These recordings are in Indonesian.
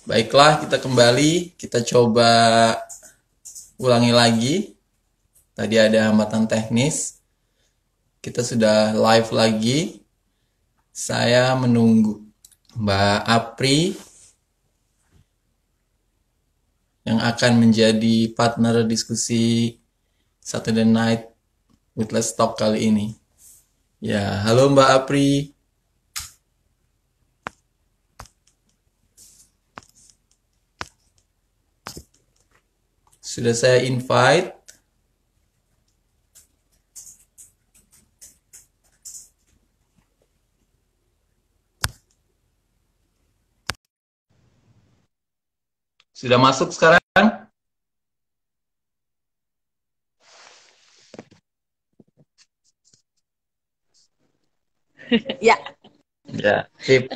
Baiklah, kita kembali. Kita coba ulangi lagi. Tadi ada hambatan teknis. Kita sudah live lagi. Saya menunggu Mbak Apri yang akan menjadi partner diskusi Saturday Night with Let's Talk kali ini. Ya, halo Mbak Apri. Sudah saya invite. Sudah masuk sekarang? Ya. Ya, sip.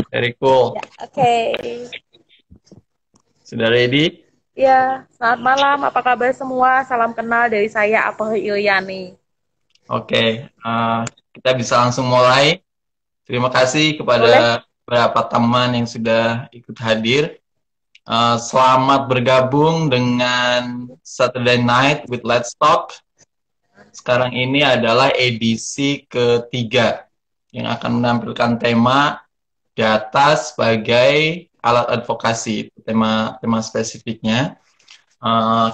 Very cool. Ya, oke. Sudah ready? Ya, selamat malam. Apa kabar semua? Salam kenal dari saya, Apoh Ilyani. Oke, kita bisa langsung mulai. Terima kasih Boleh? kepada beberapa teman yang sudah ikut hadir. Selamat bergabung dengan Saturday Night with Let's Talk. Sekarang ini adalah edisi ketiga yang akan menampilkan tema data sebagai alat advokasi. Tema spesifiknya.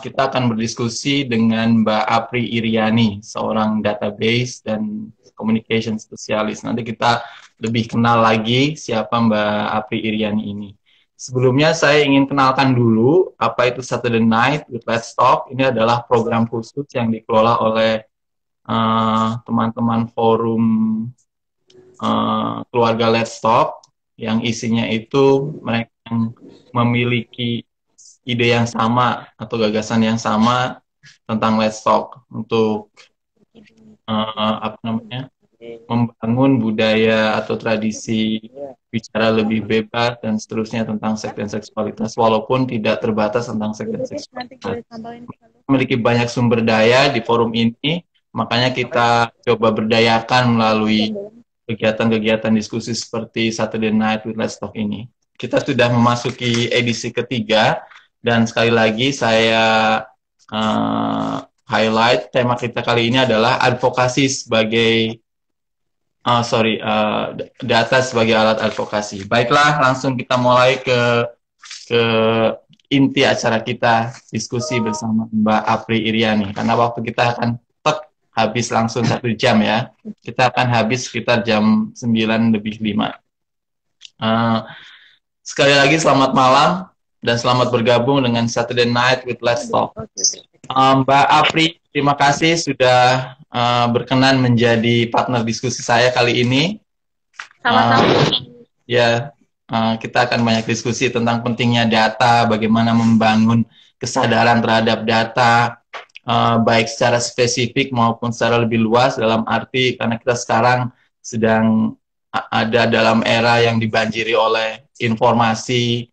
Kita akan berdiskusi dengan Mbak Apri Iriani, seorang database dan communication spesialis. Nanti kita lebih kenal lagi siapa Mbak Apri Iriani ini. Sebelumnya saya ingin kenalkan dulu apa itu Saturday Night with Let's Talk. Ini adalah program khusus yang dikelola oleh teman-teman forum keluarga Let's Talk yang isinya itu mereka yang memiliki ide yang sama atau gagasan yang sama tentang Let's Talk untuk apa namanya membangun budaya atau tradisi bicara lebih bebas dan seterusnya tentang seks dan seksualitas walaupun tidak terbatas tentang seks dan Nanti seksualitas. gue tambahin. Memiliki banyak sumber daya di forum ini, makanya kita coba berdayakan melalui kegiatan-kegiatan diskusi seperti Saturday Night with Let's Talk ini. Kita sudah memasuki edisi ketiga, dan sekali lagi saya highlight tema kita kali ini adalah advokasi sebagai data sebagai alat advokasi. Baiklah, langsung kita mulai ke inti acara kita diskusi bersama Mbak Apri Iriani. Karena waktu kita akan habis langsung 1 jam ya. Kita akan habis sekitar jam 9 lebih 5. Sekali lagi selamat malam dan selamat bergabung dengan Saturday Night with Let's Talk. Mbak Apri, terima kasih sudah berkenan menjadi partner diskusi saya kali ini. Sama-sama. Ya, kita akan banyak diskusi tentang pentingnya data, bagaimana membangun kesadaran terhadap data, baik secara spesifik maupun secara lebih luas dalam arti karena kita sekarang sedang ada dalam era yang dibanjiri oleh informasi,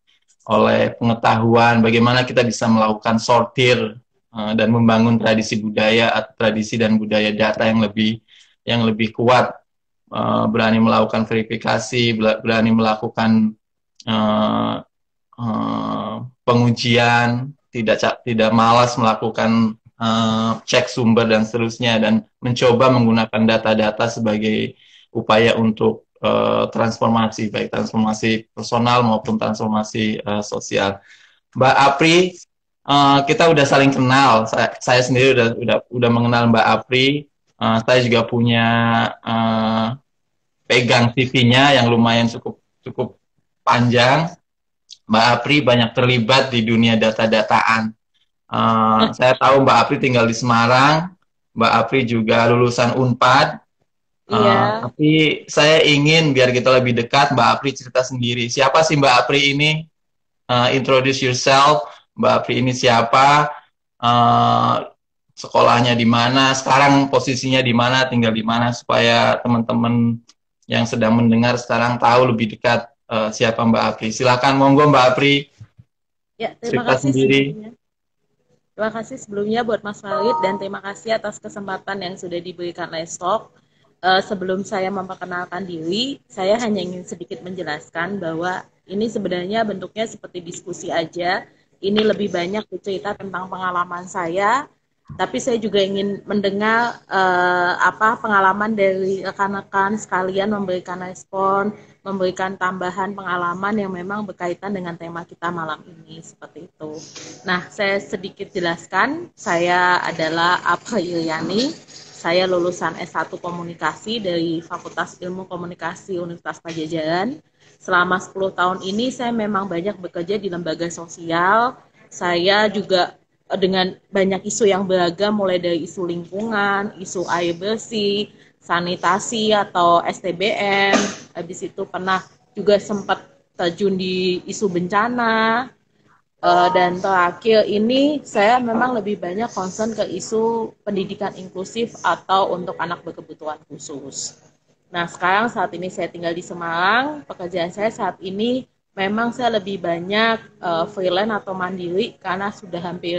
oleh pengetahuan, bagaimana kita bisa melakukan sortir dan membangun tradisi budaya atau tradisi dan budaya data yang lebih kuat, berani melakukan verifikasi, berani melakukan pengujian, tidak malas melakukan cek sumber dan seterusnya, dan mencoba menggunakan data-data sebagai upaya untuk transformasi, baik transformasi personal maupun transformasi sosial. Mbak Apri, kita udah saling kenal. Saya sendiri udah mengenal Mbak Apri. Saya juga punya pegang CV-nya yang lumayan cukup cukup panjang. Mbak Apri banyak terlibat di dunia data-dataan. Saya tahu Mbak Apri tinggal di Semarang. Mbak Apri juga lulusan Unpad. Iya. Tapi saya ingin biar kita lebih dekat, Mbak Apri cerita sendiri. Siapa sih Mbak Apri ini? Introduce yourself. Mbak Apri ini siapa? Uh, Sekolahnya di mana? Sekarang posisinya di mana? Tinggal di mana? Supaya teman-teman yang sedang mendengar sekarang tahu lebih dekat siapa Mbak Apri. Silakan, monggo Mbak Apri Ya, terima cerita kasih sendiri. sebelumnya. Terima kasih sebelumnya buat Mas Walid dan terima kasih atas kesempatan yang sudah diberikan Lestok. sebelum saya memperkenalkan diri, saya hanya ingin sedikit menjelaskan bahwa ini sebenarnya bentuknya seperti diskusi aja. Ini lebih banyak bercerita tentang pengalaman saya, tapi saya juga ingin mendengar apa pengalaman dari rekan-rekan sekalian, memberikan respon, memberikan tambahan pengalaman yang memang berkaitan dengan tema kita malam ini, seperti itu. Nah, saya sedikit jelaskan, saya adalah April Yani, saya lulusan S1 Komunikasi dari Fakultas Ilmu Komunikasi Universitas Padjadjaran. Selama 10 tahun ini saya memang banyak bekerja di lembaga sosial. Saya juga dengan banyak isu yang beragam, mulai dari isu lingkungan, isu air bersih, sanitasi atau STBM. Habis itu pernah juga sempat terjun di isu bencana, dan terakhir ini saya memang lebih banyak concern ke isu pendidikan inklusif atau untuk anak berkebutuhan khusus. Nah, sekarang saat ini saya tinggal di Semarang. Pekerjaan saya saat ini memang saya lebih banyak freelance atau mandiri karena sudah hampir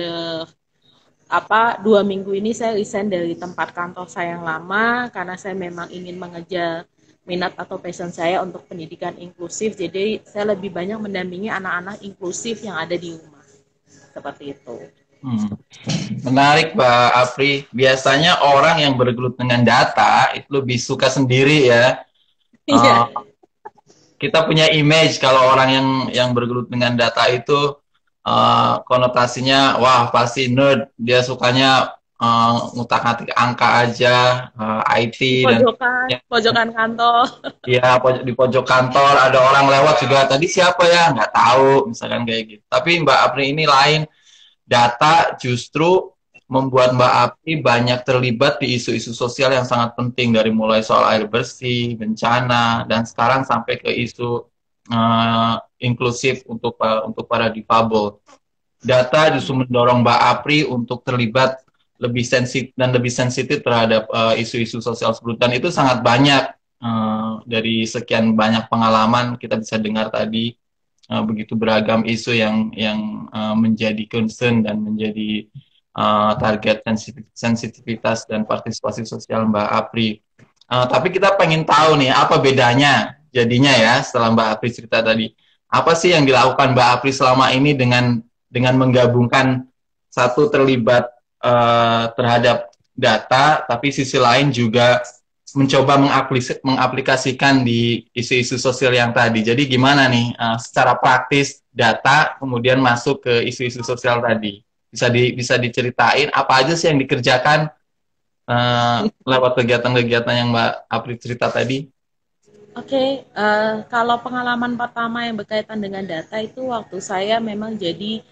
2 minggu ini saya resign dari tempat kantor saya yang lama karena saya memang ingin mengejar minat atau passion saya untuk pendidikan inklusif. Jadi saya lebih banyak mendampingi anak-anak inklusif yang ada di rumah. Seperti itu. Menarik, Mbak Apri. Biasanya orang yang bergelut dengan data itu lebih suka sendiri ya. Iya. Kita punya image kalau orang yang bergelut dengan data itu konotasinya wah pasti nerd, dia sukanya ngutak-ngatik angka aja, IT dan Pojokan, ya, pojokan kantor. ya di pojok kantor ada orang lewat juga tadi siapa ya nggak tahu misalkan kayak gitu. Tapi Mbak Apri ini lain, data justru membuat Mbak Apri banyak terlibat di isu-isu sosial yang sangat penting dari mulai soal air bersih, bencana, dan sekarang sampai ke isu inklusif untuk para difabel. Data justru mendorong Mbak Apri untuk terlibat lebih sensitif dan lebih sensitif terhadap isu-isu sosial seperti dan itu sangat banyak dari sekian banyak pengalaman kita bisa dengar tadi begitu beragam isu yang menjadi concern dan menjadi target sensitivitas dan partisipasi sosial Mbak Apri. Tapi kita pengen tahu nih apa bedanya jadinya ya setelah Mbak Apri cerita tadi. Apa sih yang dilakukan Mbak Apri selama ini dengan menggabungkan satu terlibat terhadap data, tapi sisi lain juga mencoba mengaplikasikan di isu-isu sosial yang tadi. Jadi gimana nih secara praktis data kemudian masuk ke isu-isu sosial tadi? Bisa diceritain apa aja sih yang dikerjakan lewat kegiatan-kegiatan yang Mbak Apri cerita tadi? Oke, kalau pengalaman pertama yang berkaitan dengan data itu waktu saya memang jadi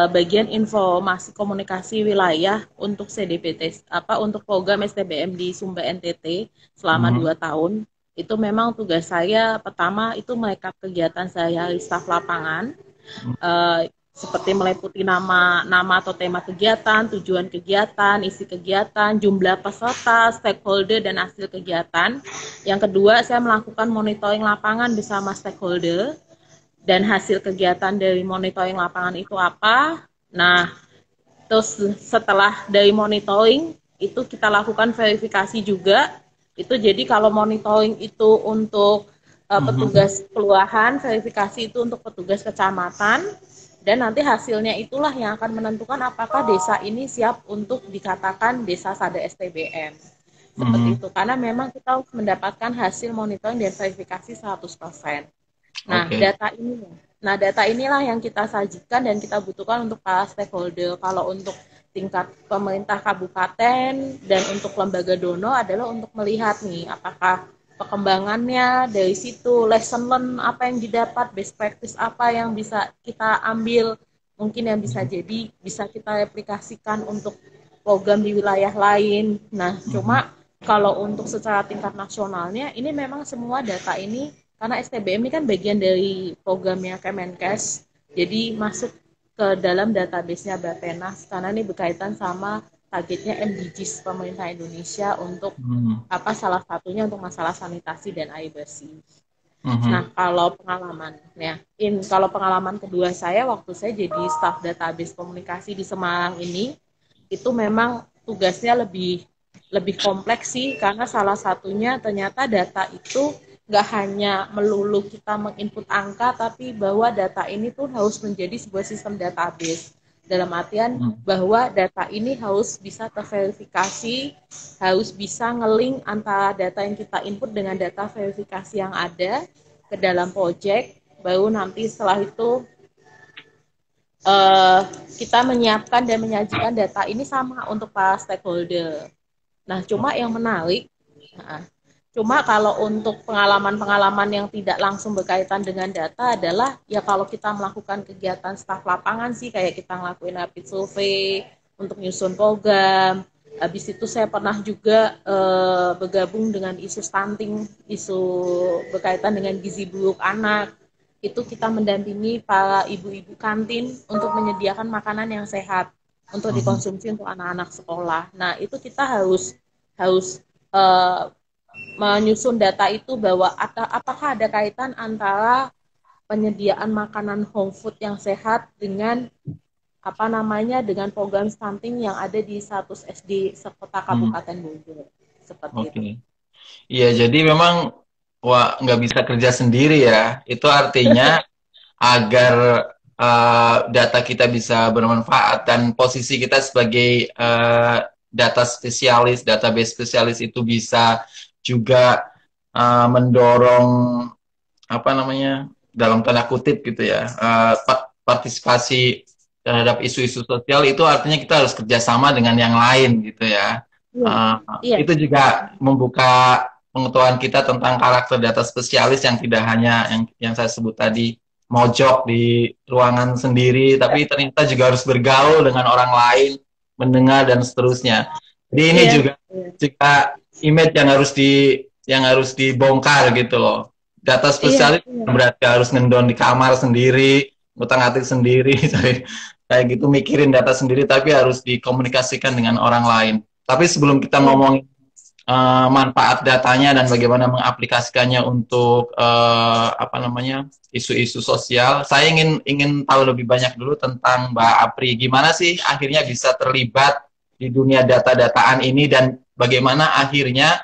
bagian informasi komunikasi wilayah untuk CDPT, untuk program STBM di Sumba NTT selama 2 tahun. Itu memang tugas saya pertama itu merekap kegiatan sehari-hari staf lapangan, seperti meliputi nama atau tema kegiatan, tujuan kegiatan, isi kegiatan, jumlah peserta, stakeholder, dan hasil kegiatan. Yang kedua, saya melakukan monitoring lapangan bersama stakeholder, dan hasil kegiatan dari monitoring lapangan itu apa. Nah, terus setelah dari monitoring, itu kita lakukan verifikasi juga. Itu jadi kalau monitoring itu untuk petugas kelurahan, verifikasi itu untuk petugas kecamatan, dan nanti hasilnya itulah yang akan menentukan apakah desa ini siap untuk dikatakan desa sadar STBM. Seperti itu, karena memang kita harus mendapatkan hasil monitoring dan verifikasi 100%. Nah, data inilah yang kita sajikan dan kita butuhkan untuk para stakeholder. Kalau untuk tingkat pemerintah kabupaten dan untuk lembaga donor adalah untuk melihat nih apakah perkembangannya dari situ, lesson learn apa yang didapat, best practice apa yang bisa kita ambil, mungkin yang bisa jadi bisa kita replikasikan untuk program di wilayah lain. Nah, cuma kalau untuk secara tingkat nasionalnya, ini memang semua data ini, karena STBM ini kan bagian dari programnya Kemenkes, jadi masuk ke dalam database-nya Bappenas, karena ini berkaitan sama targetnya MDGs pemerintah Indonesia untuk salah satunya untuk masalah sanitasi dan air bersih. Nah, kalau pengalaman kedua saya waktu saya jadi staf database komunikasi di Semarang ini, itu memang tugasnya lebih lebih kompleks sih, karena salah satunya ternyata data itu nggak hanya melulu kita menginput angka, tapi bahwa data ini tuh harus menjadi sebuah sistem database. Dalam artian Hmm. bahwa data ini harus bisa terverifikasi, harus bisa nge-link antara data yang kita input dengan data verifikasi yang ada ke dalam project, baru nanti setelah itu eh, kita menyiapkan dan menyajikan data ini sama untuk para stakeholder. Nah, cuma yang menarik, nah, cuma kalau untuk pengalaman-pengalaman yang tidak langsung berkaitan dengan data adalah ya kalau kita melakukan kegiatan staf lapangan sih, kayak kita ngelakuin rapid survey untuk nyusun program. Habis itu saya pernah juga bergabung dengan isu stunting, isu berkaitan dengan gizi buruk anak. Itu kita mendampingi para ibu-ibu kantin untuk menyediakan makanan yang sehat untuk Mhm. dikonsumsi untuk anak-anak sekolah. Nah, itu kita harus harus eh, menyusun data itu bahwa apakah ada kaitan antara penyediaan makanan home food yang sehat dengan apa namanya dengan program stunting yang ada di 100 SD sekota Hmm. Kabupaten Bogor seperti Oke. itu. Iya, jadi memang wah nggak bisa kerja sendiri ya. Itu artinya agar data kita bisa bermanfaat dan posisi kita sebagai data spesialis, database spesialis itu bisa juga mendorong apa namanya dalam tanda kutip gitu ya partisipasi terhadap isu-isu sosial itu artinya kita harus kerjasama dengan yang lain gitu ya. Iya, Uh, iya, itu juga membuka pengetahuan kita tentang karakter data spesialis yang tidak hanya yang saya sebut tadi mojok di ruangan sendiri, tapi ternyata juga harus bergaul dengan orang lain, mendengar dan seterusnya. Jadi ini iya, juga iya, juga image yang harus dibongkar gitu loh. Data iya, spesialis iya, berarti harus ngendon di kamar sendiri, ngutang-ngatik sendiri, kayak gitu mikirin data sendiri, tapi harus dikomunikasikan dengan orang lain. Tapi sebelum kita iya, ngomong manfaat datanya dan bagaimana mengaplikasikannya untuk apa namanya isu-isu sosial, saya ingin tahu lebih banyak dulu tentang Mbak Apri. Gimana sih akhirnya bisa terlibat di dunia data-dataan ini dan bagaimana akhirnya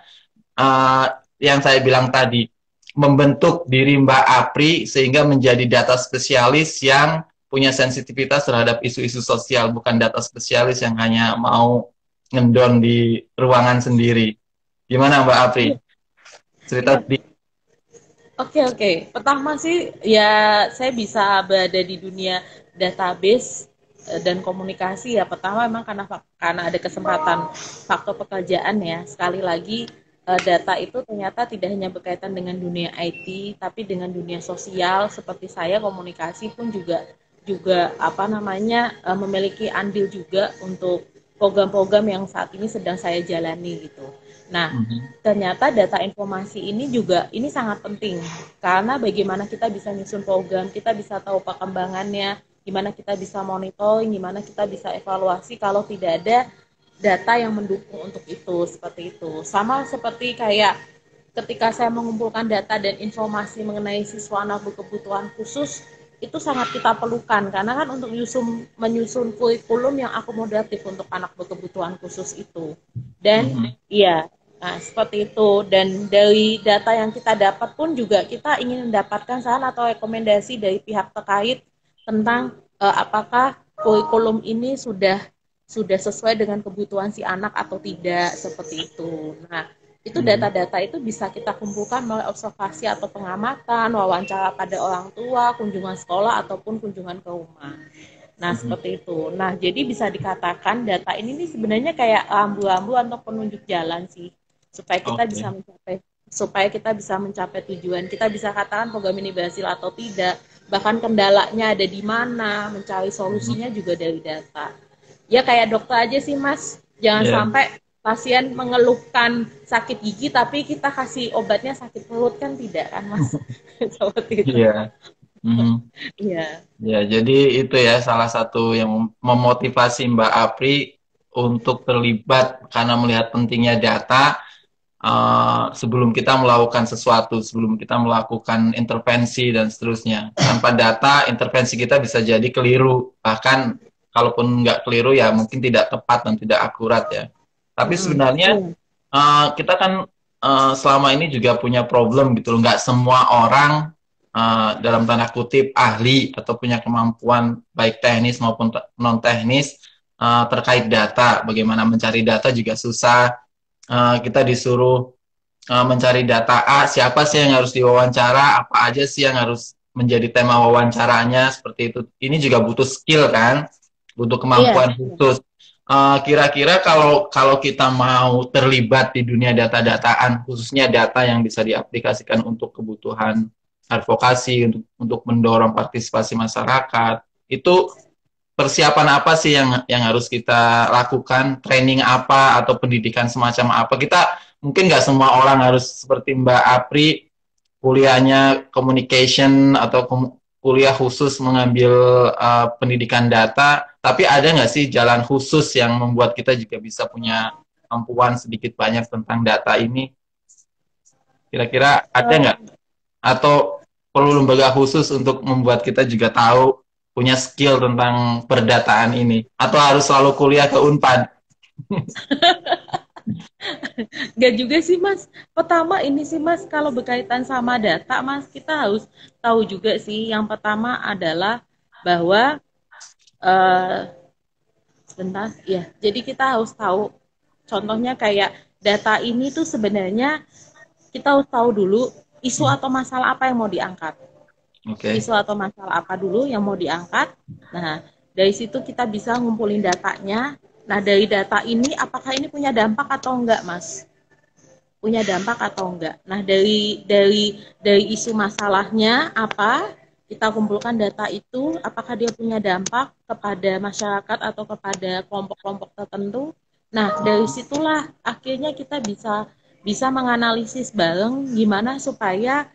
uh, yang saya bilang tadi membentuk diri Mbak Apri sehingga menjadi data spesialis yang punya sensitivitas terhadap isu-isu sosial, bukan data spesialis yang hanya mau ngendon di ruangan sendiri. Gimana Mbak Apri? iya, Cerita iya. sedikit. Oke, oke. Pertama sih, ya saya bisa berada di dunia database dan komunikasi ya. Pertama memang karena ada kesempatan faktor pekerjaan ya. Sekali lagi data itu ternyata tidak hanya berkaitan dengan dunia IT, tapi dengan dunia sosial. Seperti saya komunikasi pun juga juga apa namanya memiliki andil juga untuk program-program yang saat ini sedang saya jalani gitu. Nah, Mhm. ternyata data informasi ini juga ini sangat penting karena bagaimana kita bisa nyusun program, kita bisa tahu perkembangannya, gimana kita bisa monitoring, gimana kita bisa evaluasi kalau tidak ada data yang mendukung untuk itu, seperti itu. Sama seperti kayak ketika saya mengumpulkan data dan informasi mengenai siswa anak berkebutuhan khusus, itu sangat kita perlukan karena kan untuk menyusun kurikulum yang akomodatif untuk anak berkebutuhan khusus itu. Dan Mhm. iya, nah, seperti itu. Dan dari data yang kita dapat pun juga kita ingin mendapatkan saran atau rekomendasi dari pihak terkait tentang apakah kurikulum ini sudah sesuai dengan kebutuhan si anak atau tidak seperti itu. Nah, itu Mhm. data-data itu bisa kita kumpulkan melalui observasi atau pengamatan, wawancara pada orang tua, kunjungan sekolah ataupun kunjungan ke rumah. Nah, Mhm. seperti itu. Nah, jadi bisa dikatakan data ini nih sebenarnya kayak lampu-lampu atau penunjuk jalan sih supaya kita bisa Oke. mencapai tujuan. Kita bisa katakan program ini berhasil atau tidak, bahkan kendalanya ada di mana, mencari Mhm. solusinya juga dari data. Ya kayak dokter aja sih Mas, jangan Ya. sampai pasien mengeluhkan sakit gigi tapi kita kasih obatnya sakit perut kan tidak kan Mas. Seperti itu. Iya. Mhm. Iya. Ya, jadi itu ya salah satu yang memotivasi Mbak Apri untuk terlibat karena melihat pentingnya data sebelum kita melakukan sesuatu, sebelum kita melakukan intervensi dan seterusnya. Tanpa data, intervensi kita bisa jadi keliru. Bahkan kalaupun nggak keliru ya mungkin tidak tepat dan tidak akurat ya. Tapi sebenarnya Iya. kita kan selama ini juga punya problem gitu loh. Nggak semua orang dalam tanda kutip ahli atau punya kemampuan baik teknis maupun non teknis terkait data. Bagaimana mencari data juga susah. Kita disuruh mencari data A, siapa sih yang harus diwawancara, apa aja sih yang harus menjadi tema wawancaranya, seperti itu. Ini juga butuh skill kan, butuh Iya. kemampuan khusus. Kira-kira kalau kalau kita mau terlibat di dunia data-dataan, khususnya data yang bisa diaplikasikan untuk kebutuhan advokasi, untuk mendorong partisipasi masyarakat, itu persiapan apa sih yang harus kita lakukan? Training apa atau pendidikan semacam apa? Kita mungkin nggak semua orang harus seperti Mbak Apri kuliahnya communication atau kuliah khusus mengambil pendidikan data, tapi ada nggak sih jalan khusus yang membuat kita juga bisa punya kemampuan sedikit banyak tentang data ini? Kira-kira ada nggak? Eh, Atau perlu lembaga khusus untuk membuat kita juga tahu punya skill tentang perdataan ini? Atau harus selalu kuliah ke Unpad? Gak juga sih Mas. Pertama ini sih Mas, kalau berkaitan sama data Mas, kita harus tahu juga sih. Yang pertama adalah bahwa eh sebentar, ya. Jadi kita harus tahu. Contohnya kayak data ini tuh sebenarnya kita harus tahu dulu isu atau masalah apa yang mau diangkat. Oke. Isu atau masalah apa dulu yang mau diangkat. Nah, dari situ kita bisa ngumpulin datanya. Nah, dari data ini apakah ini punya dampak atau enggak, Mas? Punya dampak atau enggak. Nah, dari isu masalahnya apa, kita kumpulkan data itu, apakah dia punya dampak kepada masyarakat atau kepada kelompok-kelompok tertentu. Nah, dari situlah akhirnya kita bisa bisa menganalisis bareng gimana supaya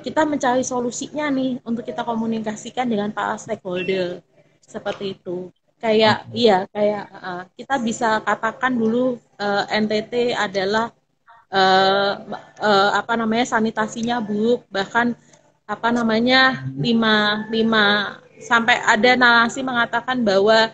kita mencari solusinya nih untuk kita komunikasikan dengan para stakeholder seperti itu. Kayak Oke. iya kayak kita bisa katakan dulu NTT adalah eh, apa namanya sanitasinya buruk, bahkan apa namanya lima lima sampai ada narasi mengatakan bahwa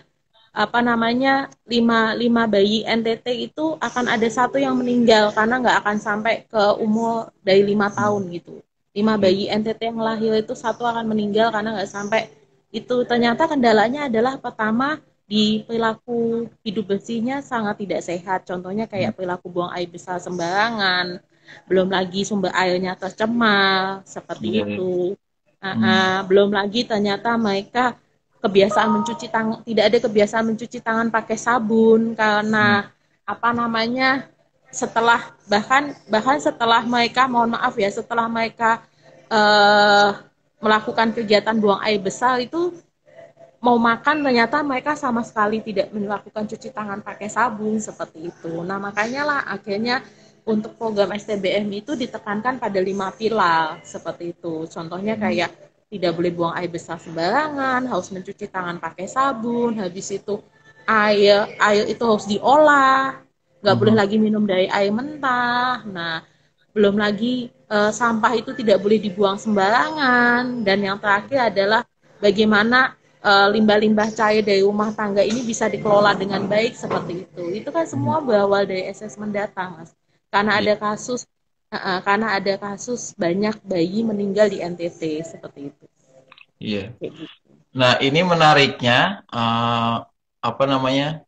apa namanya lima bayi NTT itu akan ada satu yang meninggal karena nggak akan sampai ke umur dari 5 tahun gitu. Lima Oke. bayi NTT yang lahir itu satu akan meninggal karena nggak sampai itu. Ternyata kendalanya adalah pertama di perilaku hidup bersihnya sangat tidak sehat. Contohnya kayak perilaku buang air besar sembarangan, belum lagi sumber airnya tercemar seperti Iya. itu. Hmm. Belum lagi ternyata mereka kebiasaan mencuci tangan tidak ada kebiasaan mencuci tangan pakai sabun Hmm. karena apa namanya setelah bahkan bahkan setelah mereka mohon maaf ya setelah mereka eh, melakukan kegiatan buang air besar itu mau makan ternyata mereka sama sekali tidak melakukan cuci tangan pakai sabun seperti itu. Nah makanya lah akhirnya untuk program STBM itu ditekankan pada 5 pilar seperti itu. Contohnya Hmm. kayak tidak boleh buang air besar sembarangan, harus mencuci tangan pakai sabun, habis itu air itu harus diolah, nggak boleh Hmm. lagi minum dari air mentah. Nah, belum lagi sampah itu tidak boleh dibuang sembarangan. Dan yang terakhir adalah bagaimana limbah-limbah cair dari rumah tangga ini bisa dikelola dengan baik seperti itu. Itu kan Hmm. semua berawal dari asesmen data, Mas. Karena Iya. ada kasus karena ada kasus banyak bayi meninggal di NTT seperti itu. Iya. Kayak gitu. Nah, ini menariknya apa namanya?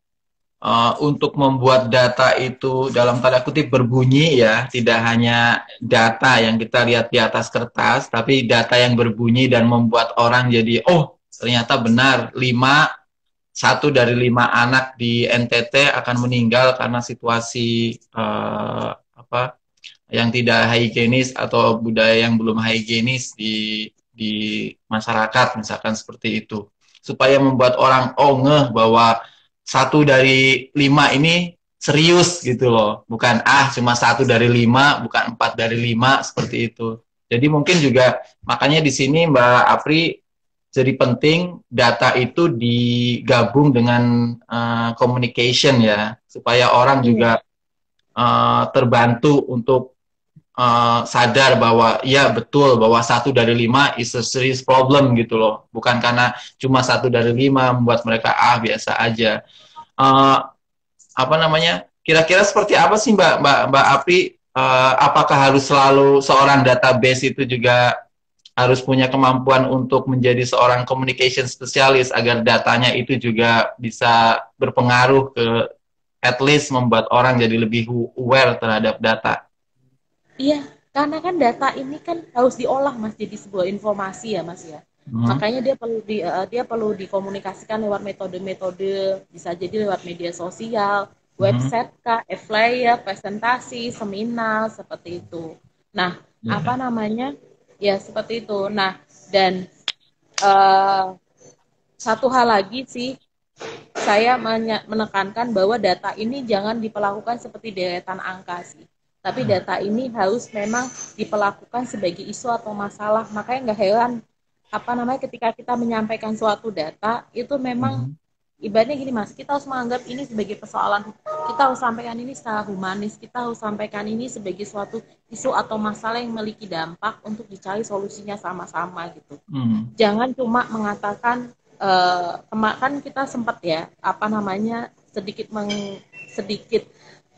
Untuk membuat data itu dalam tanda kutip berbunyi ya, tidak hanya data yang kita lihat di atas kertas, tapi data yang berbunyi dan membuat orang jadi, oh ternyata benar, satu dari 5 anak di NTT akan meninggal karena situasi apa yang tidak higienis atau budaya yang belum higienis di masyarakat, misalkan seperti itu. Supaya membuat orang oh ngeh bahwa 1 dari 5 ini serius gitu loh. Bukan cuma 1 dari 5, bukan 4 dari 5 seperti itu. Jadi mungkin juga makanya di sini Mbak Apri jadi penting data itu digabung dengan communication ya, supaya orang Iya. juga terbantu untuk sadar bahwa ya betul bahwa 1 dari 5 is a serious problem gitu loh. Bukan karena cuma 1 dari 5 membuat mereka biasa aja. Uh, apa namanya, kira-kira seperti apa sih Mbak Apri? Apakah harus selalu seorang database itu juga harus punya kemampuan untuk menjadi seorang communication specialist agar datanya itu juga bisa berpengaruh ke at least membuat orang jadi lebih aware terhadap data. Iya, karena kan data ini kan harus diolah Mas jadi sebuah informasi ya Mas ya. Hmm. Makanya dia perlu dikomunikasikan lewat metode-metode, bisa jadi lewat media sosial, website kah, flyer, presentasi, seminar seperti itu. Nah, apa Yeah. namanya? Ya seperti itu. Nah, dan uh, satu hal lagi sih, saya menekankan bahwa data ini jangan diperlakukan seperti deretan angka sih. Tapi data ini harus memang diperlakukan sebagai isu atau masalah. Makanya nggak heran apa namanya ketika kita menyampaikan suatu data itu memang ibaratnya gini Mas, kita harus menganggap ini sebagai persoalan, kita harus sampaikan ini secara humanis, kita harus sampaikan ini sebagai suatu isu atau masalah yang memiliki dampak untuk dicari solusinya sama-sama gitu. Jangan cuma mengatakan kan kita sempat ya apa namanya sedikit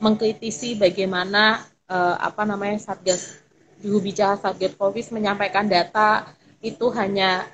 mengkritisi bagaimana apa namanya Satgas juru bicara Satgas Covid menyampaikan data itu hanya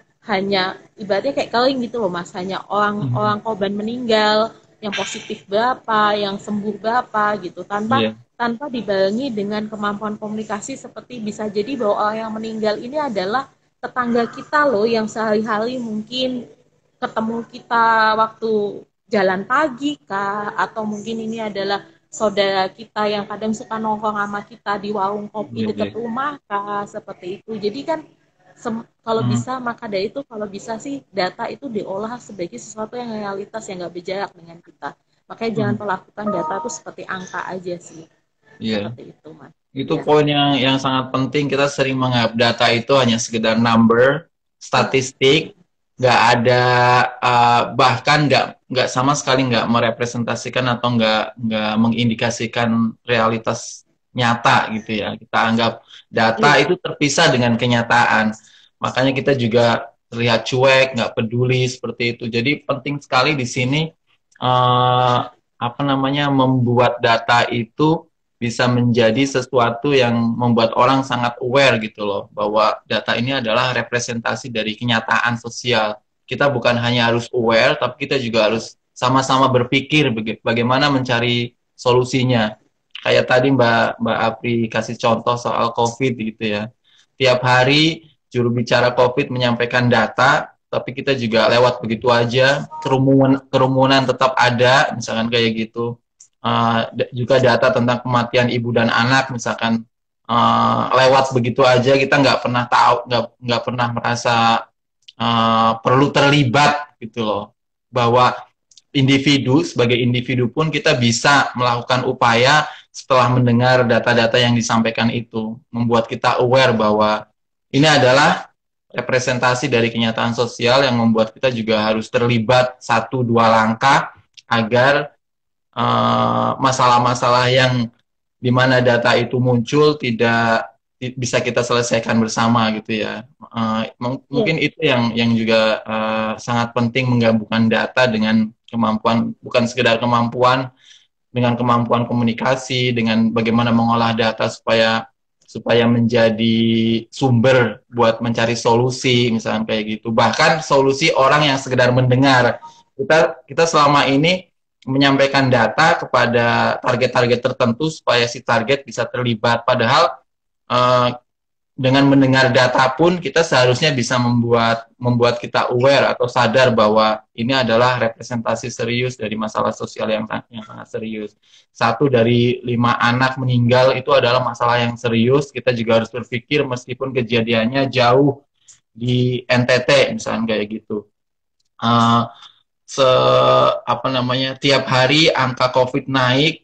ibaratnya kayak kering gitu loh Mas, hanya orang korban meninggal, yang positif berapa, yang sembuh berapa gitu, tanpa dibarengi dengan kemampuan komunikasi seperti bisa jadi bahwa orang yang meninggal ini adalah tetangga kita loh yang sehari-hari mungkin ketemu kita waktu jalan pagi kah, atau mungkin ini adalah saudara kita yang kadang suka nongkrong sama kita di warung kopi dekat rumah kah, seperti itu. Jadi kan kalau bisa, maka dari itu kalau bisa sih data itu diolah sebagai sesuatu yang realitas yang nggak berjarak dengan kita. Makanya jangan perlakukan data itu seperti angka aja sih. Seperti itu, Mas. Itu poin yang sangat penting. Kita sering menganggap data itu hanya sekedar number, statistik, nggak ada bahkan nggak sama sekali nggak merepresentasikan atau nggak mengindikasikan realitas nyata gitu ya. Kita anggap data itu terpisah dengan kenyataan. Makanya kita juga terlihat cuek, nggak peduli seperti itu. Jadi penting sekali di sini apa namanya membuat data itu bisa menjadi sesuatu yang membuat orang sangat aware gitu loh, bahwa data ini adalah representasi dari kenyataan sosial. Kita bukan hanya harus aware, tapi kita juga harus sama-sama berpikir bagaimana mencari solusinya. Kayak tadi Mbak Apri kasih contoh soal COVID gitu ya. Tiap hari juru bicara COVID menyampaikan data, tapi kita juga lewat begitu aja, kerumunan tetap ada, misalkan kayak gitu. Juga data tentang kematian ibu dan anak, misalkan lewat begitu aja, kita nggak pernah tahu, nggak pernah merasa perlu terlibat gitu loh, bahwa sebagai individu pun kita bisa melakukan upaya setelah mendengar data-data yang disampaikan itu, membuat kita aware bahwa ini adalah representasi dari kenyataan sosial yang membuat kita juga harus terlibat 1-2 langkah agar masalah-masalah yang di mana data itu muncul tidak bisa kita selesaikan bersama gitu ya. Mungkin itu yang juga sangat penting, menggabungkan data dengan kemampuan, bukan sekedar kemampuan, dengan kemampuan komunikasi, dengan bagaimana mengolah data supaya menjadi sumber buat mencari solusi, misalnya kayak gitu. Bahkan solusi orang yang sekedar mendengar. Kita selama ini menyampaikan data kepada target-target tertentu supaya si target bisa terlibat. Padahal dengan mendengar data pun kita seharusnya bisa membuat kita aware atau sadar bahwa ini adalah representasi serius dari masalah sosial yang sangat serius. 1 dari 5 anak meninggal itu adalah masalah yang serius. Kita juga harus berpikir meskipun kejadiannya jauh di NTT misalnya kayak gitu. Tiap hari angka COVID naik,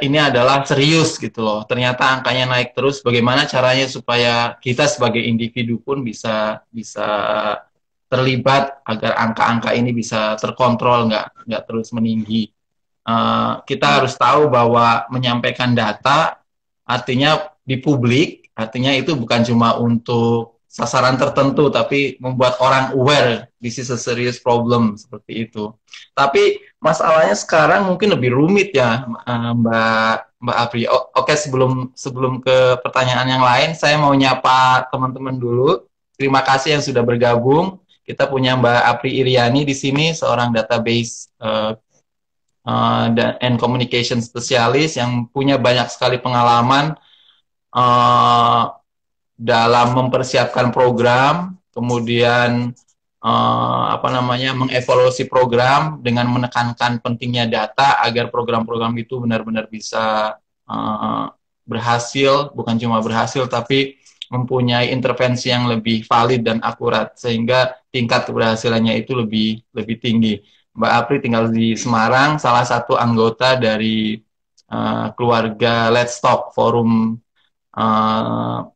ini adalah serius gitu loh. Ternyata angkanya naik terus. Bagaimana caranya supaya kita sebagai individu pun bisa terlibat agar angka-angka ini bisa terkontrol, nggak terus meninggi. Kita harus tahu bahwa menyampaikan data artinya di publik, artinya itu bukan cuma untuk sasaran tertentu, tapi membuat orang aware this is a serious problem, seperti itu. Tapi masalahnya sekarang mungkin lebih rumit ya, Mbak Apri. Oke, sebelum ke pertanyaan yang lain, saya mau nyapa teman-teman dulu. Terima kasih yang sudah bergabung. Kita punya Mbak Apri Iriani di sini, seorang database and communication spesialis yang punya banyak sekali pengalaman dalam mempersiapkan program, kemudian mengevaluasi program dengan menekankan pentingnya data agar program-program itu benar-benar bisa berhasil, bukan cuma berhasil tapi mempunyai intervensi yang lebih valid dan akurat sehingga tingkat keberhasilannya itu lebih tinggi. Mbak Apri tinggal di Semarang, salah satu anggota dari keluarga Let's Talk, forum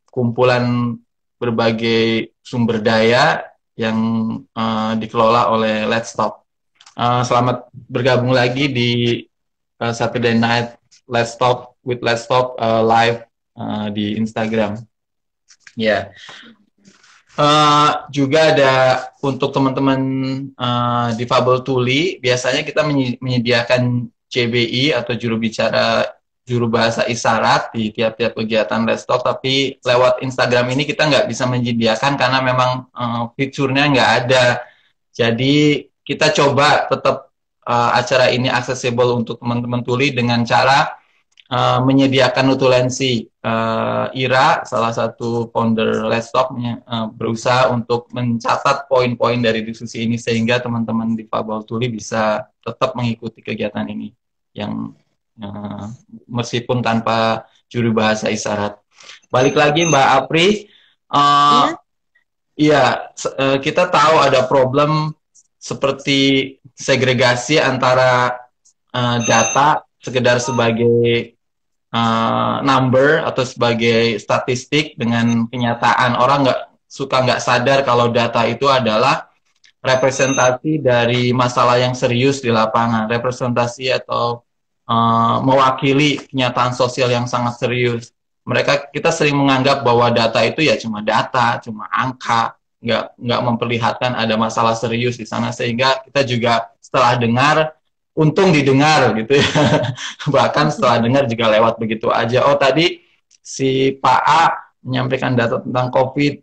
kumpulan berbagai sumber daya yang dikelola oleh Let's Talk. Selamat bergabung lagi di Saturday Night Let's Talk with Let's Talk live di Instagram. Ya. Juga ada untuk teman-teman difabel tuli, biasanya kita menyediakan CBI atau juru bahasa isyarat di tiap-tiap kegiatan Let's Talk, tapi lewat Instagram ini kita nggak bisa menyediakan karena memang fiturnya nggak ada. Jadi kita coba tetap acara ini aksesibel untuk teman-teman tuli dengan cara menyediakan notulensi. Ira, salah satu founder Let's Talk, berusaha untuk mencatat poin-poin dari diskusi ini sehingga teman-teman difabel tuli bisa tetap mengikuti kegiatan ini yang meskipun tanpa juru bahasa isyarat. Balik lagi Mbak Apri, kita tahu ada problem seperti segregasi antara data sekedar sebagai number atau sebagai statistik dengan kenyataan. Orang nggak sadar kalau data itu adalah representasi dari masalah yang serius di lapangan, representasi atau mewakili kenyataan sosial yang sangat serius. Kita sering menganggap bahwa data itu ya cuma data, cuma angka, nggak memperlihatkan ada masalah serius di sana, sehingga kita juga setelah dengar, untung didengar gitu ya. Bahkan setelah dengar juga lewat begitu aja. Oh, tadi si Pak A menyampaikan data tentang COVID.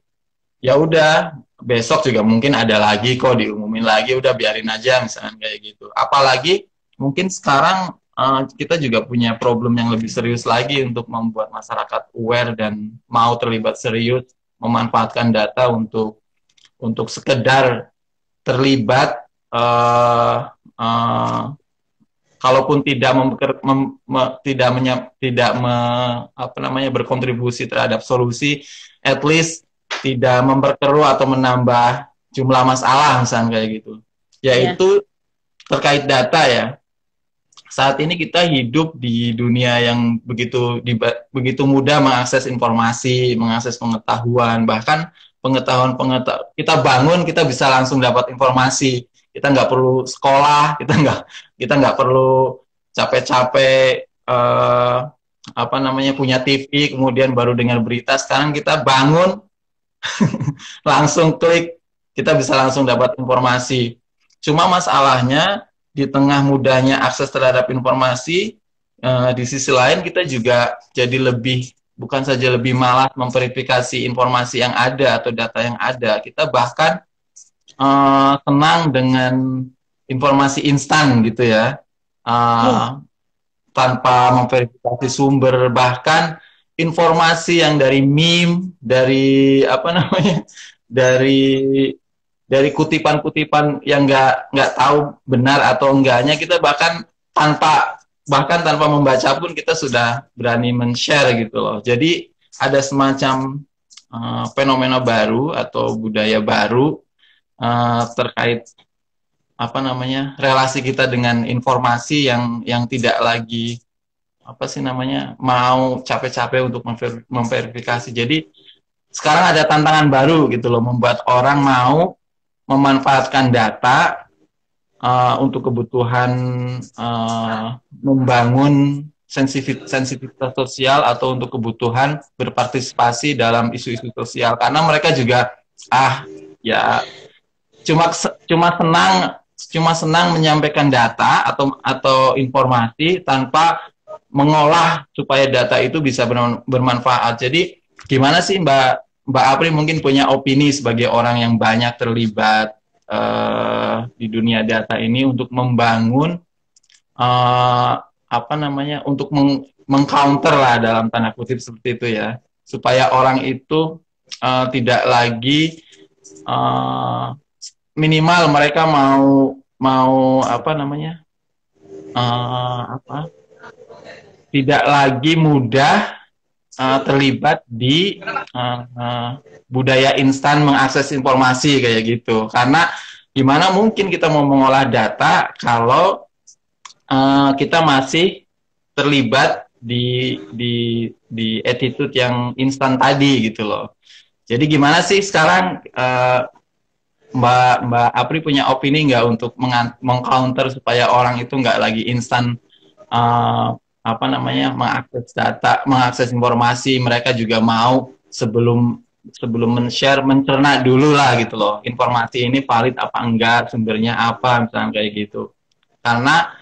Ya udah, besok juga mungkin ada lagi kok, diumumin lagi, udah biarin aja misalnya kayak gitu. Apalagi mungkin sekarang kita juga punya problem yang lebih serius lagi untuk membuat masyarakat aware dan mau terlibat serius memanfaatkan data untuk sekedar terlibat kalaupun tidak berkontribusi terhadap solusi, at least tidak memperkeruh atau menambah jumlah masalah misalnya kayak gitu. Yaitu terkait data ya. Saat ini kita hidup di dunia yang begitu mudah mengakses informasi, mengakses pengetahuan, bahkan pengetahuan kita bangun kita bisa langsung dapat informasi. Kita nggak perlu sekolah, kita nggak perlu capek-capek punya TV kemudian baru dengar berita. Sekarang kita bangun langsung klik, kita bisa langsung dapat informasi. Cuma masalahnya di tengah mudahnya akses terhadap informasi, di sisi lain kita juga jadi bukan saja lebih malas memverifikasi informasi yang ada atau data yang ada, kita bahkan senang dengan informasi instan gitu ya, tanpa memverifikasi sumber. Bahkan informasi yang dari meme, dari dari kutipan-kutipan yang nggak tahu benar atau enggaknya, kita bahkan tanpa membaca pun kita sudah berani men-share gitu loh. Jadi ada semacam fenomena baru atau budaya baru terkait relasi kita dengan informasi yang tidak lagi mau capek-capek untuk memverifikasi. Jadi sekarang ada tantangan baru gitu loh, membuat orang mau memanfaatkan data untuk kebutuhan membangun sensitivitas sosial atau untuk kebutuhan berpartisipasi dalam isu-isu sosial, karena mereka juga cuma senang cuma senang menyampaikan data atau informasi tanpa mengolah supaya data itu bisa bermanfaat. Jadi gimana sih Mbak Apri mungkin punya opini sebagai orang yang banyak terlibat di dunia data ini untuk membangun apa namanya untuk mengcounter lah dalam tanda kutip seperti itu ya, supaya orang itu tidak lagi minimal mereka mau apa namanya apa tidak lagi mudah terlibat di budaya instan mengakses informasi kayak gitu. Karena gimana mungkin kita mau mengolah data kalau kita masih terlibat di attitude yang instan tadi gitu loh. Jadi gimana sih sekarang Mbak Apri punya opini nggak untuk mengcounter supaya orang itu nggak lagi instan apa namanya mengakses data, mengakses informasi, mereka juga mau sebelum men-share, mencerna dulu lah gitu loh, informasi ini valid apa enggak, sumbernya apa, misalnya kayak gitu. Karena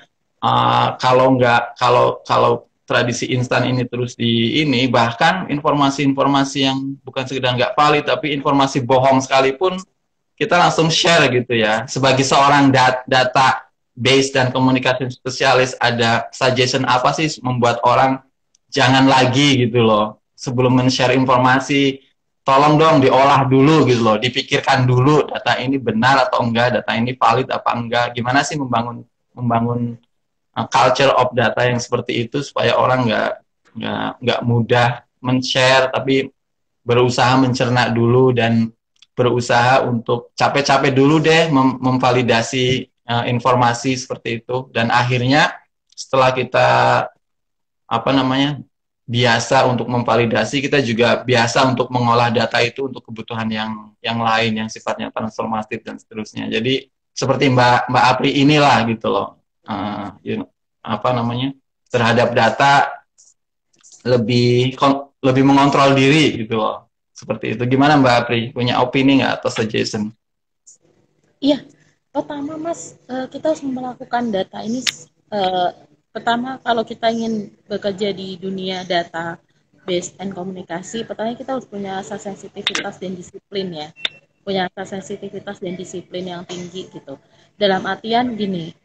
kalau tradisi instan ini terus ini, bahkan informasi-informasi yang bukan sekedar nggak valid, tapi informasi bohong sekalipun kita langsung share gitu ya. Sebagai seorang data base dan komunikasi spesialis, ada suggestion apa sih membuat orang jangan lagi gitu loh, sebelum men-share informasi, tolong dong diolah dulu gitu loh, dipikirkan dulu data ini benar atau enggak, data ini valid apa enggak, gimana sih membangun culture of data yang seperti itu supaya orang nggak mudah men-share, tapi berusaha mencerna dulu dan berusaha untuk capek-capek dulu deh memvalidasi informasi seperti itu, dan akhirnya setelah kita apa namanya biasa untuk memvalidasi, kita juga biasa untuk mengolah data itu untuk kebutuhan yang lain yang sifatnya transformatif dan seterusnya. Jadi seperti Mbak Apri inilah gitu loh, apa namanya terhadap data lebih mengontrol diri gitu loh. Seperti itu. Gimana Mbak Apri? Punya opini nggak atau suggestion? Iya, pertama Mas, kita harus melakukan data ini. Pertama, kalau kita ingin bekerja di dunia data based and komunikasi, pertama kita harus punya rasa sensitivitas dan disiplin ya. Punya rasa sensitivitas dan disiplin yang tinggi gitu. Dalam artian gini,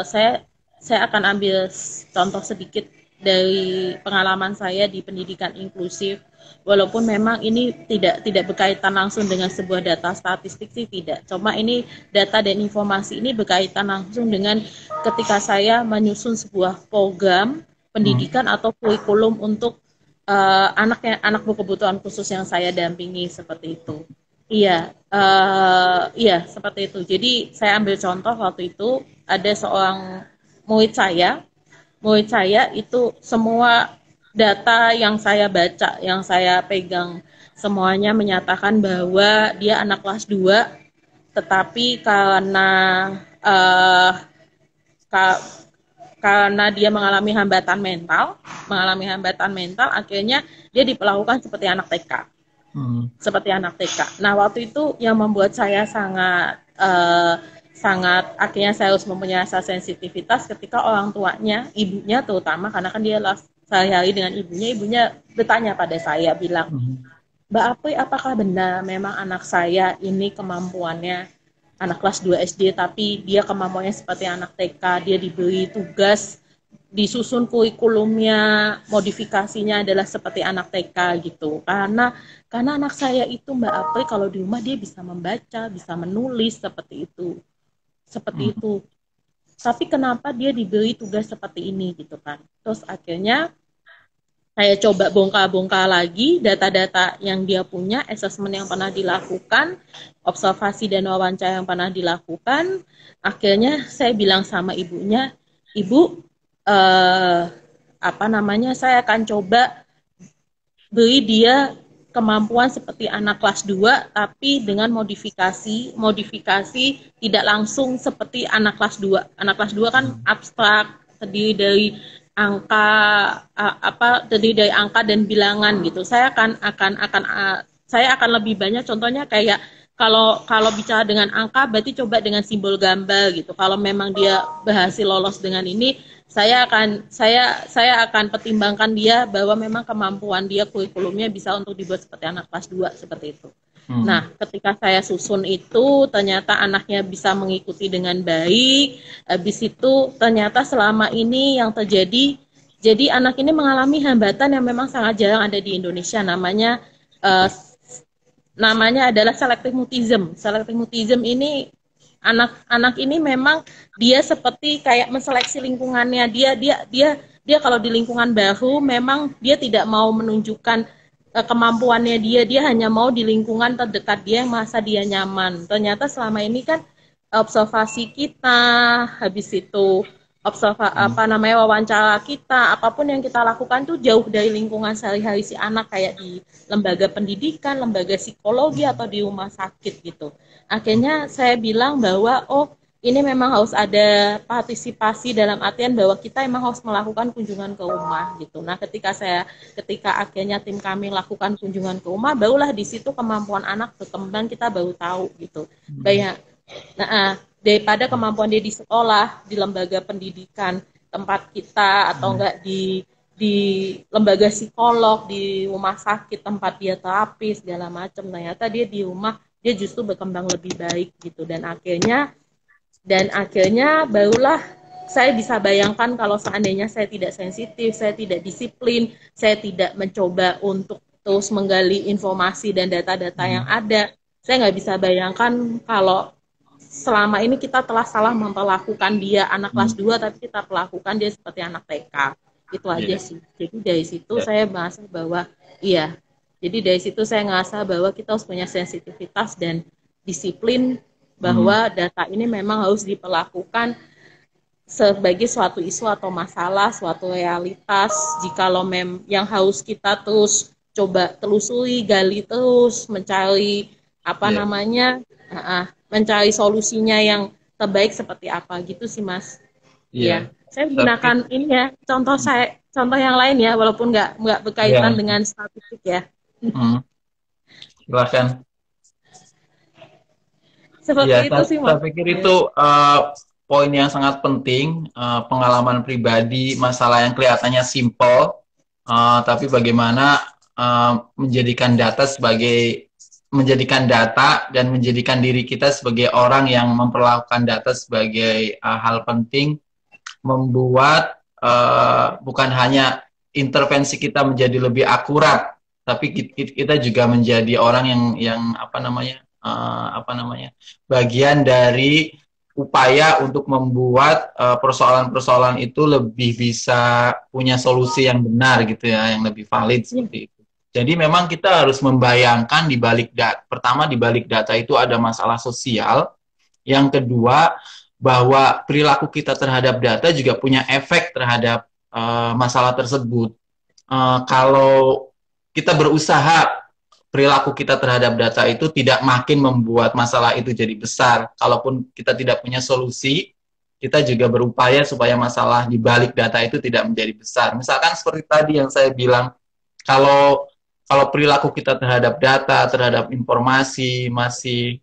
saya akan ambil contoh sedikit dari pengalaman saya di pendidikan inklusif. Walaupun memang ini tidak berkaitan langsung dengan sebuah data statistik sih, tidak. Cuma ini data dan informasi ini berkaitan langsung dengan ketika saya menyusun sebuah program pendidikan atau kurikulum untuk anak berkebutuhan khusus yang saya dampingi seperti itu. Iya, iya seperti itu. Jadi saya ambil contoh waktu itu ada seorang murid saya itu semua data yang saya baca, yang saya pegang, semuanya menyatakan bahwa dia anak kelas 2, tetapi karena dia mengalami hambatan mental, akhirnya dia diperlakukan seperti anak TK. Seperti anak TK. Nah, waktu itu yang membuat saya sangat akhirnya saya harus mempunyai rasa sensitivitas ketika orang tuanya, ibunya terutama, karena kan dia sehari-hari dengan ibunya bertanya pada saya, bilang, Mbak Apri, apakah benar memang anak saya ini kemampuannya anak kelas 2 SD, tapi dia kemampuannya seperti anak TK, dia diberi tugas, disusun kurikulumnya, modifikasinya adalah seperti anak TK gitu. Karena anak saya itu Mbak Apri kalau di rumah dia bisa membaca, bisa menulis seperti itu. Tapi kenapa dia diberi tugas seperti ini gitu kan. Terus akhirnya saya coba bongkar-bongkar lagi data-data yang dia punya, assessment yang pernah dilakukan, observasi dan wawancara yang pernah dilakukan. Akhirnya saya bilang sama ibunya, Ibu, saya akan coba beri dia kemampuan seperti anak kelas 2, tapi dengan modifikasi tidak langsung seperti anak kelas 2. Anak kelas 2 kan abstrak, terdiri dari angka dan bilangan gitu. Saya akan lebih banyak contohnya kayak kalau bicara dengan angka berarti coba dengan simbol gambar gitu. Kalau memang dia berhasil lolos dengan ini, saya akan pertimbangkan dia bahwa memang kemampuan dia kurikulumnya bisa untuk dibuat seperti anak kelas 2 seperti itu. Nah, ketika saya susun itu ternyata anaknya bisa mengikuti dengan baik. Habis itu ternyata selama ini yang terjadi, jadi anak ini mengalami hambatan yang memang sangat jarang ada di Indonesia, eh, namanya adalah selective mutism. Selective mutism ini anak-anak ini memang dia seperti kayak menseleksi lingkungannya. Dia kalau di lingkungan baru memang dia tidak mau menunjukkan kemampuannya dia hanya mau di lingkungan terdekat dia yang merasa dia nyaman. Ternyata selama ini kan observasi kita, habis itu wawancara kita, apapun yang kita lakukan tuh jauh dari lingkungan sehari-hari si anak, kayak di lembaga pendidikan, lembaga psikologi atau di rumah sakit gitu. Akhirnya saya bilang bahwa ini memang harus ada partisipasi dalam artian bahwa kita emang harus melakukan kunjungan ke rumah gitu. Nah, ketika akhirnya tim kami lakukan kunjungan ke rumah, barulah di situ kemampuan anak berkembang, kita baru tahu gitu. Banyak. Nah, daripada kemampuan dia di sekolah, di lembaga pendidikan tempat kita, atau enggak di lembaga psikolog, di rumah sakit tempat dia terapi segala macam, ternyata dia di rumah dia justru berkembang lebih baik gitu. Dan akhirnya barulah saya bisa bayangkan kalau seandainya saya tidak sensitif, saya tidak disiplin, saya tidak mencoba untuk terus menggali informasi dan data-data yang ada, saya nggak bisa bayangkan kalau selama ini kita telah salah memperlakukan dia anak kelas 2, tapi kita perlakukan dia seperti anak TK. Itu aja sih. Jadi dari situ saya merasa bahwa jadi dari situ saya ngerasa bahwa kita harus punya sensitivitas dan disiplin, bahwa data ini memang harus diperlakukan sebagai suatu isu atau masalah, suatu realitas. Jikalau yang harus kita terus coba telusuri, gali terus, mencari mencari solusinya yang terbaik seperti apa gitu sih, Mas. Iya. Saya gunakan ini ya, contoh yang lain ya, walaupun nggak berkaitan dengan statistik ya. Silakan. Seperti itu sih, Mas. Saya pikir itu poin yang sangat penting, pengalaman pribadi, masalah yang kelihatannya simple, tapi bagaimana menjadikan data dan menjadikan diri kita sebagai orang yang memperlakukan data sebagai hal penting, membuat bukan hanya intervensi kita menjadi lebih akurat, tapi kita juga menjadi orang yang bagian dari upaya untuk membuat persoalan-persoalan itu lebih bisa punya solusi yang benar gitu ya, yang lebih valid seperti itu. Jadi memang kita harus membayangkan di balik pertama di balik data itu ada masalah sosial. Yang kedua, bahwa perilaku kita terhadap data juga punya efek terhadap masalah tersebut. Kalau kita berusaha perilaku kita terhadap data itu tidak makin membuat masalah itu jadi besar, kalaupun kita tidak punya solusi, kita juga berupaya supaya masalah di balik data itu tidak menjadi besar. Misalkan seperti tadi yang saya bilang, kalau perilaku kita terhadap data, terhadap informasi masih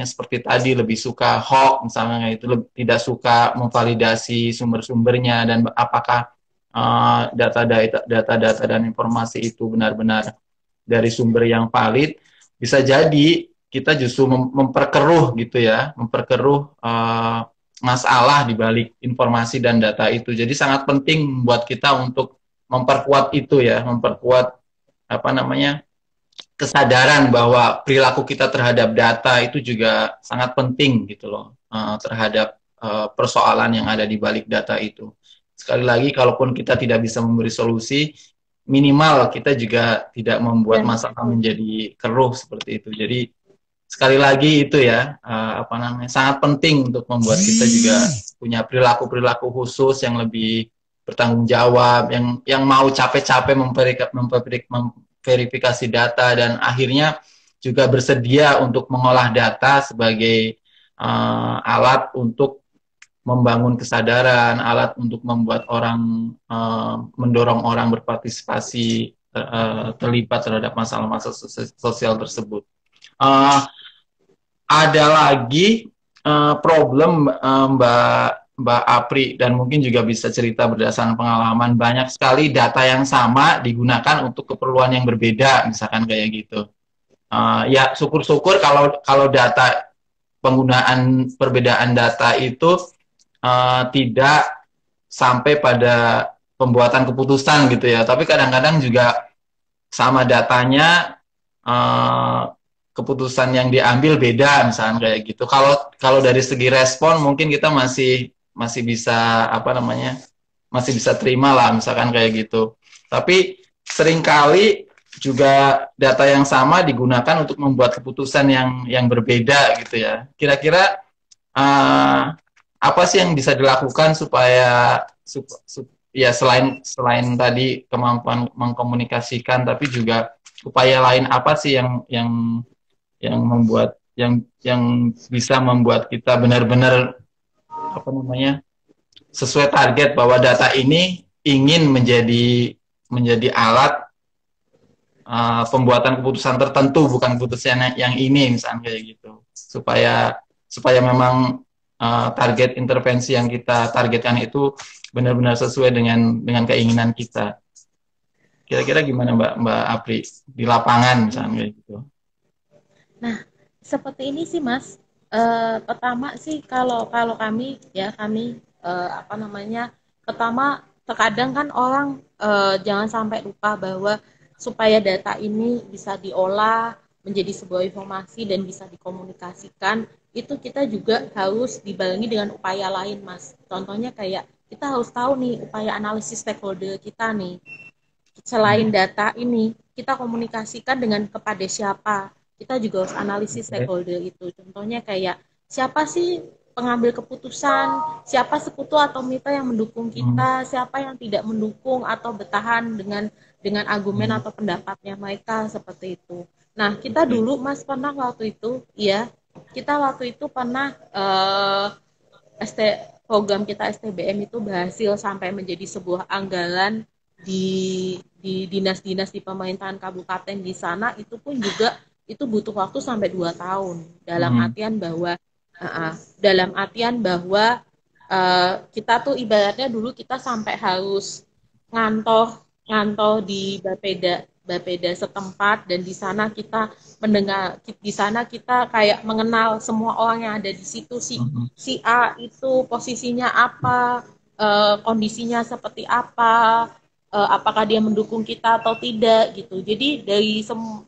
seperti tadi lebih suka hoax misalnya, itu tidak suka memvalidasi sumber-sumbernya dan apakah data-data dan informasi itu benar-benar dari sumber yang valid, bisa jadi kita justru memperkeruh gitu ya, masalah di balik informasi dan data itu. Jadi sangat penting buat kita untuk memperkuat itu ya, memperkuat kesadaran bahwa perilaku kita terhadap data itu juga sangat penting gitu loh, terhadap persoalan yang ada di balik data itu. Sekali lagi, kalaupun kita tidak bisa memberi solusi, minimal kita juga tidak membuat masalah menjadi keruh seperti itu. Jadi sekali lagi itu ya, sangat penting untuk membuat kita juga punya perilaku khusus yang lebih bertanggung jawab, yang mau capek-capek memverifikasi data, dan akhirnya juga bersedia untuk mengolah data sebagai alat untuk membangun kesadaran, alat untuk membuat orang, mendorong orang berpartisipasi, terlibat terhadap masalah-masalah sosial tersebut. Uh, ada lagi problem Mbak Apri, dan mungkin juga bisa cerita berdasarkan pengalaman, banyak sekali data yang sama digunakan untuk keperluan yang berbeda, misalkan kayak gitu. Ya syukur-syukur kalau data, penggunaan perbedaan data itu tidak sampai pada pembuatan keputusan gitu ya. Tapi kadang-kadang juga sama datanya keputusan yang diambil beda, misalnya kayak gitu. Kalau dari segi respon mungkin kita masih bisa apa namanya, masih bisa terima lah, misalkan kayak gitu. Tapi seringkali juga data yang sama digunakan untuk membuat keputusan yang berbeda gitu ya. Kira-kira apa sih yang bisa dilakukan supaya ya selain tadi kemampuan mengkomunikasikan, tapi juga upaya lain apa sih yang membuat yang bisa membuat kita benar-benar apa namanya, sesuai target bahwa data ini ingin menjadi alat pembuatan keputusan tertentu, bukan keputusan yang ini, misalnya kayak gitu, supaya memang target intervensi yang kita targetkan itu benar-benar sesuai dengan keinginan kita. Kira-kira gimana Mbak Apri di lapangan, misalnya kayak gitu? Nah, seperti ini sih Mas. Pertama sih kalau kalau kami apa namanya, pertama terkadang kan orang jangan sampai lupa bahwa supaya data ini bisa diolah menjadi sebuah informasi dan bisa dikomunikasikan, itu kita juga harus dibarengi dengan upaya lain Mas. Contohnya kayak kita harus tahu nih upaya analisis stakeholder kita nih. Selain data ini, kita komunikasikan dengan kepada siapa. Kita juga harus analisis stakeholder itu. Contohnya kayak siapa sih pengambil keputusan, siapa sekutu atau mitra yang mendukung kita, siapa yang tidak mendukung atau bertahan dengan argumen atau pendapatnya mereka, seperti itu. Nah, kita dulu Mas pernah waktu itu, ya, kita waktu itu pernah ST program kita STBM itu berhasil sampai menjadi sebuah anggaran di dinas-dinas di pemerintahan kabupaten di sana. Itu pun juga itu butuh waktu sampai 2 tahun dalam artian bahwa kita tuh ibaratnya dulu kita sampai harus ngantong di Bapeda setempat, dan di sana kita mendengar, di sana kita kayak mengenal semua orang yang ada di situ, si A itu posisinya apa, kondisinya seperti apa, apakah dia mendukung kita atau tidak gitu. Jadi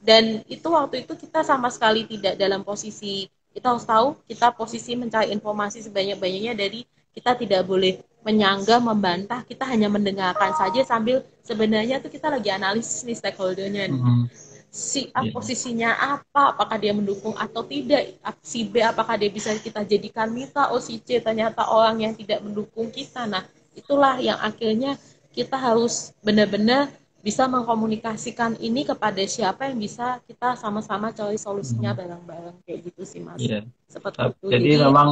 dan itu waktu itu kita sama sekali tidak dalam posisi, kita harus tahu kita posisi mencari informasi sebanyak-banyaknya, dari kita tidak boleh menyanggah, membantah, kita hanya mendengarkan saja sambil sebenarnya tuh kita lagi analisis nih stakeholdernya nih. Si A posisinya apa, apakah dia mendukung atau tidak, si B apakah dia bisa kita jadikan mitra, oh si C ternyata orang yang tidak mendukung kita. Nah, itulah yang akhirnya kita harus benar-benar bisa mengkomunikasikan ini kepada siapa yang bisa kita sama-sama cari solusinya bareng-bareng, kayak gitu sih Mas. Seperti itu. Jadi memang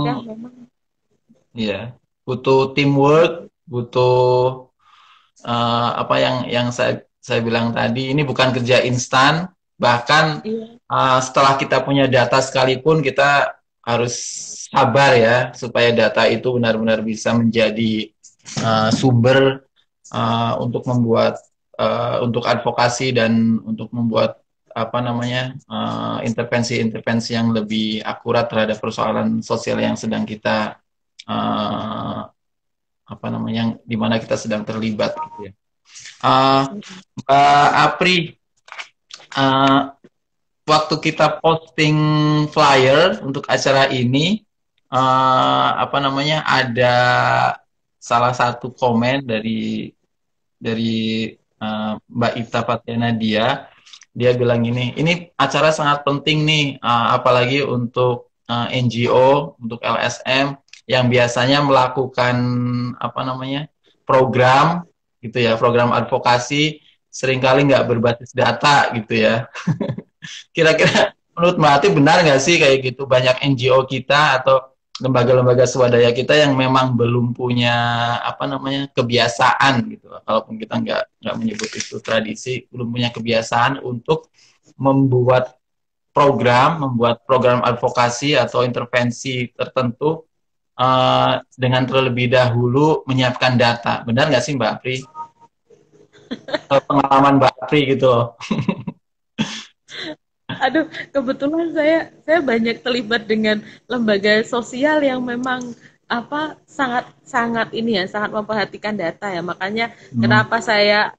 ya butuh teamwork, butuh apa yang saya bilang tadi, ini bukan kerja instan. Bahkan setelah kita punya data sekalipun, kita harus sabar ya, supaya data itu benar-benar bisa menjadi sumber untuk membuat untuk advokasi dan untuk membuat apa namanya intervensi-intervensi yang lebih akurat terhadap persoalan sosial yang sedang kita apa namanya, di mana kita sedang terlibat gitu ya. Mbak Apri, waktu kita posting flyer untuk acara ini, apa namanya, ada salah satu komen dari Mbak Ita Fatyana, dia bilang ini acara sangat penting nih, apalagi untuk NGO, untuk LSM yang biasanya melakukan apa namanya program gitu ya, program advokasi, seringkali nggak berbasis data gitu ya. Kira-kira menurut Mbak Ati benar nggak sih kayak gitu, banyak NGO kita atau lembaga-lembaga swadaya kita yang memang belum punya apa namanya kebiasaan gitu, kalaupun kita nggak menyebut itu tradisi, belum punya kebiasaan untuk membuat membuat program advokasi atau intervensi tertentu dengan terlebih dahulu menyiapkan data. Benar nggak sih Mbak Apri? Pengalaman Mbak Apri gitu. Aduh, kebetulan saya banyak terlibat dengan lembaga sosial yang memang sangat sangat ini ya, sangat memperhatikan data ya. Makanya Hmm. kenapa saya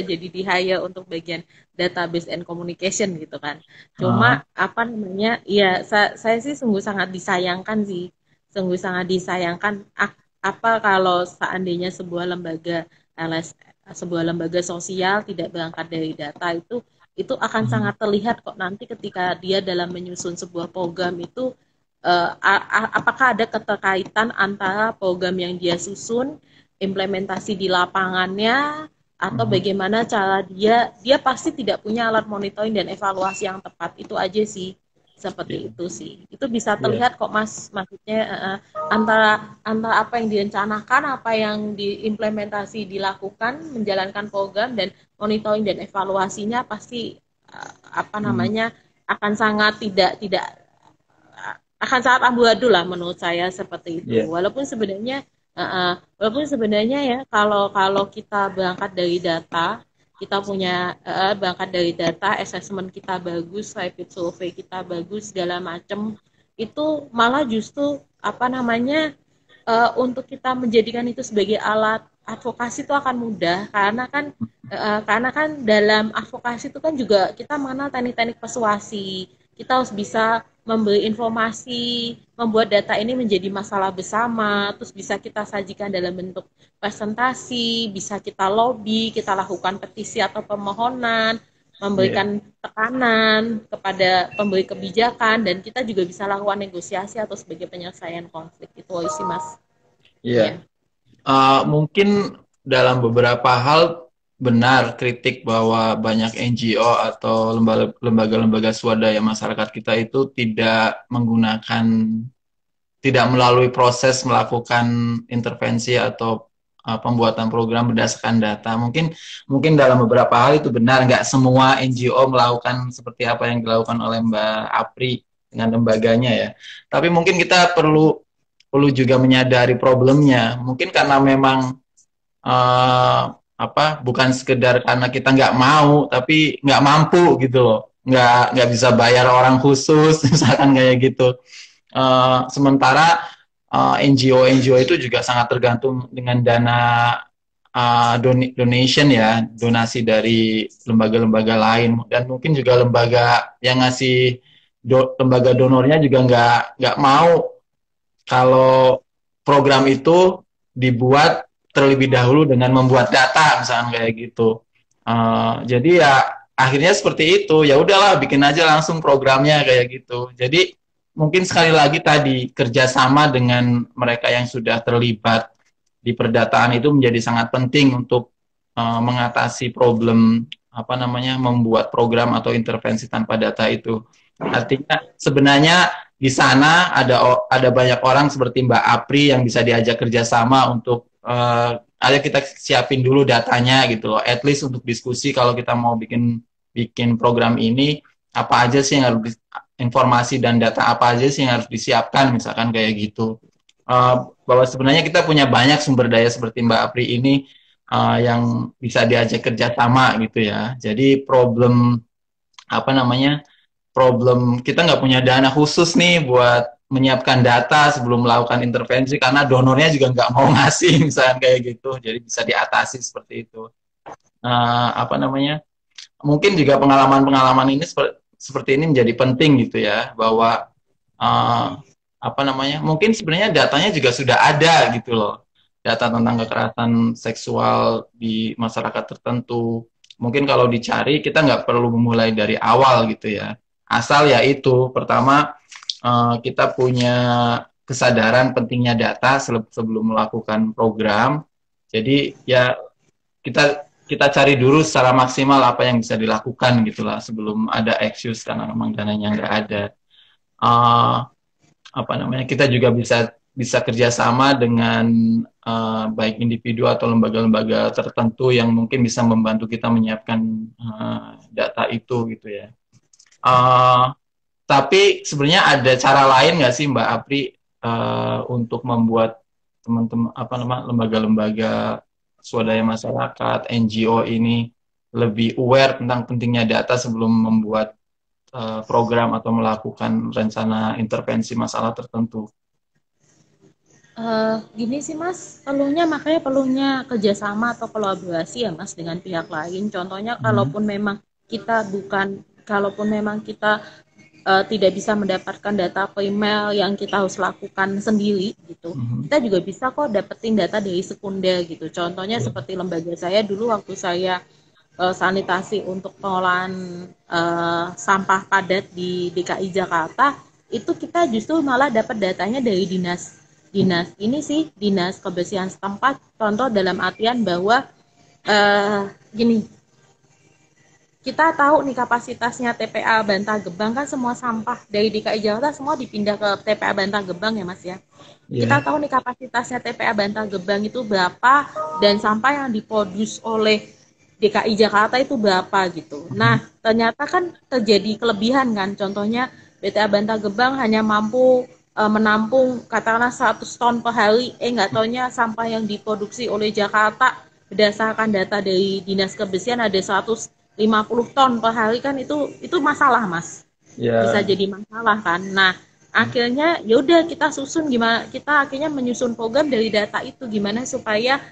jadi di hire untuk bagian database and communication gitu kan. Uh, Cuma saya sih sungguh sangat disayangkan sih. Sungguh sangat disayangkan apa kalau seandainya sebuah lembaga sosial tidak berangkat dari data itu akan hmm. sangat terlihat kok nanti ketika dia dalam menyusun sebuah program itu apakah ada keterkaitan antara program yang dia susun, implementasi di lapangannya, atau Hmm. bagaimana cara dia pasti tidak punya alat monitoring dan evaluasi yang tepat. Itu aja sih, Yeah. seperti itu sih. Itu bisa Yeah. terlihat kok Mas, maksudnya antara antara apa yang direncanakan, apa yang diimplementasi dilakukan, menjalankan program dan monitoring dan evaluasinya pasti apa Hmm. namanya akan sangat tidak tidak akan sangat amburadul lah menurut saya seperti itu. Yeah. Walaupun sebenarnya ya kalau kalau kita berangkat dari data, kita punya berangkat dari data, assessment kita bagus, rapid survey kita bagus segala macam, itu malah justru untuk kita menjadikan itu sebagai alat advokasi itu akan mudah karena kan dalam advokasi itu kan juga kita mengenal teknik-teknik persuasi. Kita harus bisa memberi informasi, membuat data ini menjadi masalah bersama, terus bisa kita sajikan dalam bentuk presentasi, bisa kita lobby, kita lakukan petisi atau permohonan, Yeah. memberikan tekanan kepada pemberi kebijakan, dan kita juga bisa lakukan negosiasi atau sebagai penyelesaian konflik. Itu sih Mas. Yeah. Ya. Mungkin dalam beberapa hal benar kritik bahwa banyak NGO atau lembaga-lembaga swadaya masyarakat kita itu tidak melalui proses melakukan intervensi atau pembuatan program berdasarkan data. Mungkin mungkin dalam beberapa hal itu benar, nggak semua NGO melakukan seperti apa yang dilakukan oleh Mbak Apri dengan lembaganya ya. Tapi mungkin kita perlu perlu juga menyadari problemnya. Mungkin karena memang uh, bukan sekedar karena kita nggak mau tapi nggak mampu gitu loh, nggak bisa bayar orang khusus misalkan kayak gitu. Sementara NGO itu juga sangat tergantung dengan dana donation ya, donasi dari lembaga-lembaga lain, dan mungkin juga lembaga yang ngasih lembaga donornya juga nggak mau kalau program itu dibuat terlebih dahulu dengan membuat data misalnya kayak gitu. Jadi ya akhirnya seperti itu, ya udahlah bikin aja langsung programnya kayak gitu. Jadi mungkin sekali lagi tadi kerjasama dengan mereka yang sudah terlibat di perdataan itu menjadi sangat penting untuk mengatasi problem membuat program atau intervensi tanpa data itu. Artinya sebenarnya di sana ada banyak orang seperti Mbak Apri yang bisa diajak kerjasama untuk ayo kita siapin dulu datanya gitu loh. At least untuk diskusi kalau kita mau bikin bikin program ini apa aja sih yang harus informasi dan data apa aja sih yang harus disiapkan misalkan kayak gitu. Bahwa sebenarnya kita punya banyak sumber daya seperti Mbak Apri ini yang bisa diajak kerjasama gitu ya. Jadi apa namanya problem kita nggak punya dana khusus nih buat menyiapkan data sebelum melakukan intervensi karena donornya juga nggak mau ngasih misalnya kayak gitu, jadi bisa diatasi seperti itu. Apa namanya mungkin juga pengalaman-pengalaman ini seperti ini menjadi penting gitu ya, bahwa uh, apa namanya mungkin sebenarnya datanya juga sudah ada gitu loh, data tentang kekerasan seksual di masyarakat tertentu. Mungkin kalau dicari kita nggak perlu memulai dari awal gitu ya, asal ya itu pertama kita punya kesadaran pentingnya data sebelum melakukan program. Jadi ya kita kita cari dulu secara maksimal apa yang bisa dilakukan gitulah sebelum ada excuse karena memang dananya nggak ada. Uh, Apa namanya kita juga bisa bisa kerjasama dengan baik individu atau lembaga-lembaga tertentu yang mungkin bisa membantu kita menyiapkan data itu gitu ya. Uh, tapi sebenarnya ada cara lain nggak sih Mbak Apri untuk membuat teman-teman apa namanya lembaga-lembaga swadaya masyarakat NGO ini lebih aware tentang pentingnya data sebelum membuat program atau melakukan rencana intervensi masalah tertentu? Gini sih Mas, makanya perlunya kerjasama atau kolaborasi ya Mas dengan pihak lain. Contohnya Hmm. kalaupun memang kita tidak bisa mendapatkan data primer yang kita harus lakukan sendiri gitu, Hmm. kita juga bisa kok dapetin data dari sekunder gitu. Contohnya Ya. seperti lembaga saya dulu waktu saya sanitasi untuk pengolahan sampah padat di DKI Jakarta, itu kita justru malah dapat datanya dari dinas kebersihan setempat. Contoh dalam artian bahwa gini, kita tahu nih kapasitasnya TPA Bantar Gebang kan semua sampah dari DKI Jakarta semua dipindah ke TPA Bantar Gebang ya Mas ya. Kita Ya. tahu nih kapasitasnya TPA Bantar Gebang itu berapa dan sampah yang diproduksi oleh DKI Jakarta itu berapa gitu. Hmm. Nah, ternyata kan terjadi kelebihan kan. Contohnya BTA Bantar Gebang hanya mampu menampung katakanlah 100 ton per hari. Nggak taunya sampah yang diproduksi oleh Jakarta berdasarkan data dari Dinas Kebersihan ada 150 ton per hari kan itu masalah, Mas. Bisa Ya. jadi masalah kan. Nah, akhirnya ya udah kita susun gimana kita akhirnya menyusun program dari data itu gimana supaya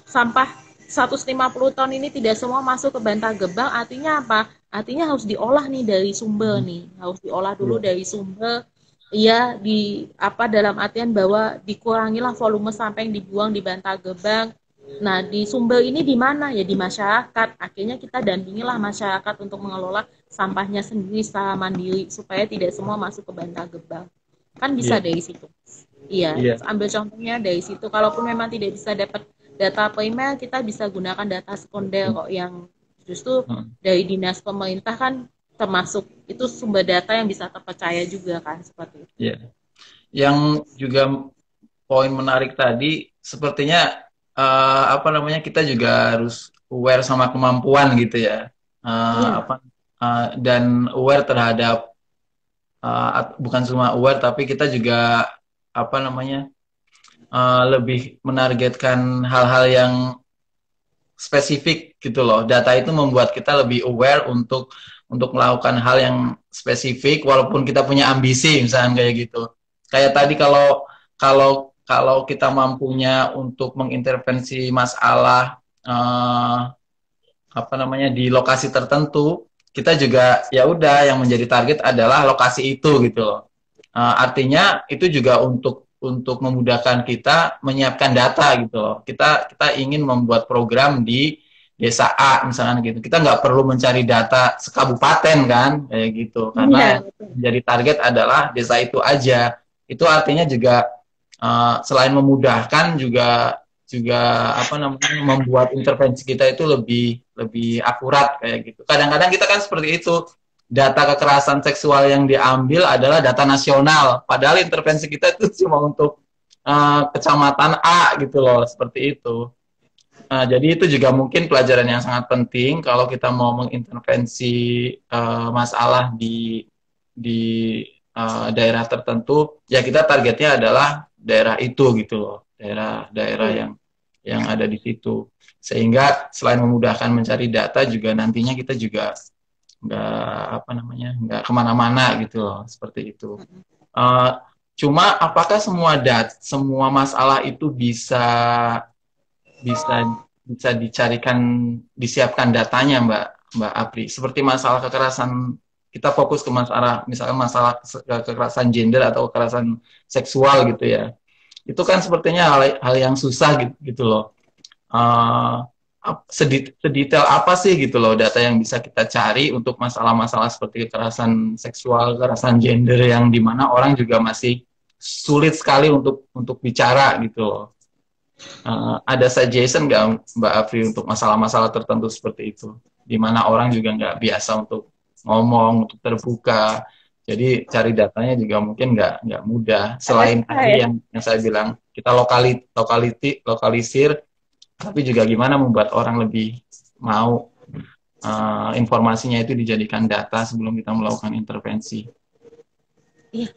sampah 150 ton ini tidak semua masuk ke Bantar Gebang, artinya apa? Artinya harus diolah nih dari sumber Hmm. nih, harus diolah dulu Ya. dari sumber. Iya, di apa dalam artian bahwa dikurangilah volume sampah yang dibuang di Bantar Gebang. Nah, di sumber ini di mana? Ya di masyarakat. Akhirnya kita dampingilah masyarakat untuk mengelola sampahnya sendiri secara mandiri supaya tidak semua masuk ke Bantar Gebang. Kan bisa Iya. dari situ. Iya, Iya. ambil contohnya dari situ. Kalaupun memang tidak bisa dapat data primer, kita bisa gunakan data sekunder kok yang justru Hmm. dari dinas pemerintah kan termasuk itu sumber data yang bisa terpercaya juga kan seperti itu. Iya. Yang juga poin menarik tadi, sepertinya apa namanya kita juga harus aware sama kemampuan gitu ya. Iya, Apa dan aware terhadap bukan cuma aware tapi kita juga apa namanya lebih menargetkan hal-hal yang spesifik gitu loh. Data itu membuat kita lebih aware untuk melakukan hal yang spesifik walaupun kita punya ambisi misalnya kayak gitu. Kayak tadi kalau kita mampunya untuk mengintervensi masalah apa namanya di lokasi tertentu, kita juga ya udah yang menjadi target adalah lokasi itu gitu loh. Artinya itu juga untuk memudahkan kita menyiapkan data gitu loh. Kita ingin membuat program di desa A misalnya gitu. Kita nggak perlu mencari data sekabupaten kan kayak gitu. Karena iya, yang menjadi target adalah desa itu aja. Itu artinya juga selain memudahkan juga juga apa namanya membuat intervensi kita itu lebih lebih akurat kayak gitu. Kadang-kadang kita kan seperti itu, data kekerasan seksual yang diambil adalah data nasional, padahal intervensi kita itu cuma untuk kecamatan A gitu loh, seperti itu. Jadi itu juga mungkin pelajaran yang sangat penting kalau kita mau mengintervensi masalah di daerah tertentu, ya kita targetnya adalah daerah itu gitu loh, daerah-daerah betul. yang ada di situ. Sehingga selain memudahkan mencari data juga nantinya kita juga nggak apa namanya nggak kemana-mana gitu loh seperti itu. Uh, Cuma apakah semua masalah itu bisa bisa disiapkan datanya Mbak Apri? Seperti masalah kekerasan kita fokus ke masalah misalkan masalah kekerasan gender atau kekerasan seksual gitu ya. Itu kan sepertinya hal yang susah gitu loh. Uh, Sedetail apa sih gitu loh data yang bisa kita cari untuk masalah-masalah seperti kekerasan seksual, kekerasan gender yang dimana orang juga masih sulit sekali untuk bicara gitu loh. Ada suggestion nggak Mbak Afri untuk masalah-masalah tertentu seperti itu, di mana orang juga nggak biasa untuk ngomong, untuk terbuka. Jadi cari datanya juga mungkin nggak mudah. Selain LSK tadi ya. yang saya bilang kita lokalisir, tapi juga gimana membuat orang lebih mau informasinya itu dijadikan data sebelum kita melakukan intervensi. Iya.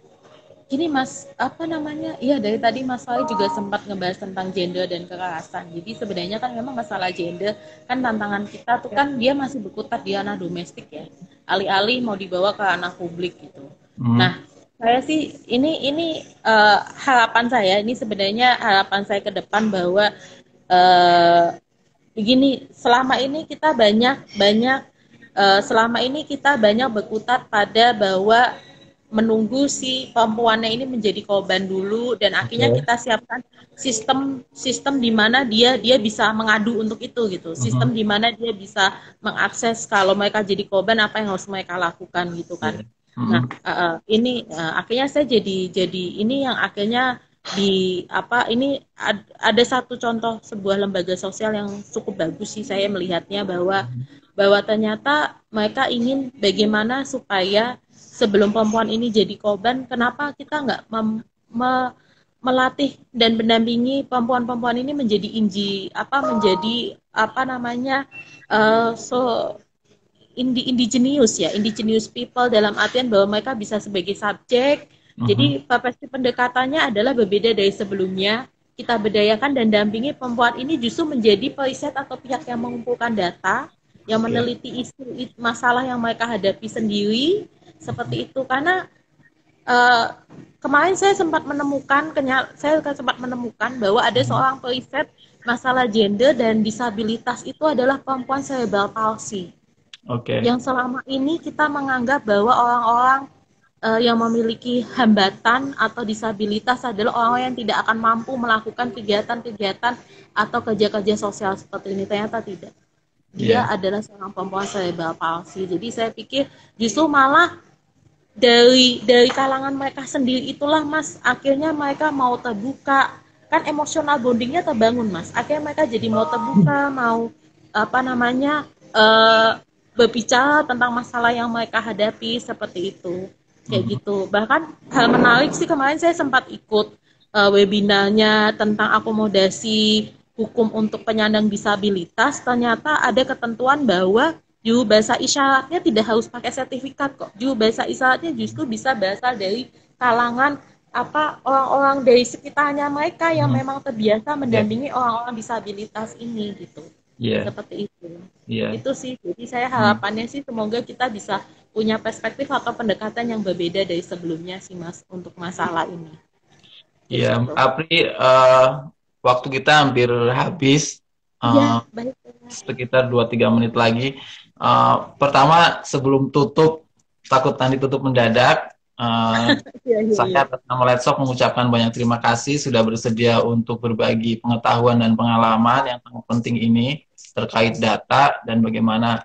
Gini Mas, apa namanya? Iya dari tadi Mas Fahri juga sempat ngebahas tentang gender dan kekerasan. Jadi sebenarnya kan memang masalah gender kan tantangan kita tuh kan dia masih berkutat di ranah domestik ya. Alih-alih mau dibawa ke ranah publik gitu. Nah, saya sih harapan saya ini sebenarnya harapan saya ke depan bahwa begini selama ini kita selama ini kita banyak berkutat pada bahwa menunggu si perempuannya ini menjadi korban dulu dan akhirnya kita siapkan sistem di mana dia bisa mengadu untuk itu gitu. Sistem di mana dia bisa mengakses kalau mereka jadi korban apa yang harus mereka lakukan gitu kan. Nah, ini akhirnya saya jadi ini yang akhirnya ini ada satu contoh sebuah lembaga sosial yang cukup bagus sih saya melihatnya bahwa ternyata mereka ingin bagaimana supaya sebelum perempuan ini jadi korban, kenapa kita nggak melatih dan mendampingi perempuan-perempuan ini menjadi indigenous people dalam artian bahwa mereka bisa sebagai subjek. Jadi perspektif pendekatannya adalah berbeda dari sebelumnya. Kita berdayakan dan dampingi perempuan ini justru menjadi periset atau pihak yang mengumpulkan data, yang meneliti isu masalah yang mereka hadapi sendiri. Seperti itu karena kemarin saya sempat menemukan bahwa ada seorang periset masalah gender dan disabilitas itu adalah perempuan cerebral palsy. Yang selama ini kita menganggap bahwa orang-orang yang memiliki hambatan atau disabilitas adalah orang-orang yang tidak akan mampu melakukan kegiatan-kegiatan atau kerja-kerja sosial seperti ini. Ternyata tidak. Dia adalah seorang perempuan cerebral palsy. Jadi saya pikir justru malah dari kalangan mereka sendiri itulah Mas, akhirnya mereka mau terbuka, kan emosional bondingnya terbangun Mas, akhirnya mereka jadi mau terbuka, mau berbicara tentang masalah yang mereka hadapi seperti itu, kayak gitu. Bahkan hal menarik sih kemarin saya sempat ikut webinarnya tentang akomodasi hukum untuk penyandang disabilitas, ternyata ada ketentuan bahwa juru bahasa isyaratnya tidak harus pakai sertifikat kok. Juru bahasa isyaratnya justru bisa berasal dari kalangan orang-orang dari sekitarnya mereka yang memang terbiasa mendampingi orang-orang disabilitas ini gitu. Seperti itu. Itu sih. Jadi saya harapannya sih semoga kita bisa punya perspektif atau pendekatan yang berbeda dari sebelumnya sih Mas untuk masalah ini. Iya, Apri, waktu kita hampir habis. Baik. Sekitar 2-3 menit lagi. Pertama, sebelum tutup, takut nanti tutup mendadak, saya atas nama Let's Talk mengucapkan banyak terima kasih sudah bersedia untuk berbagi pengetahuan dan pengalaman yang sangat penting ini terkait data dan bagaimana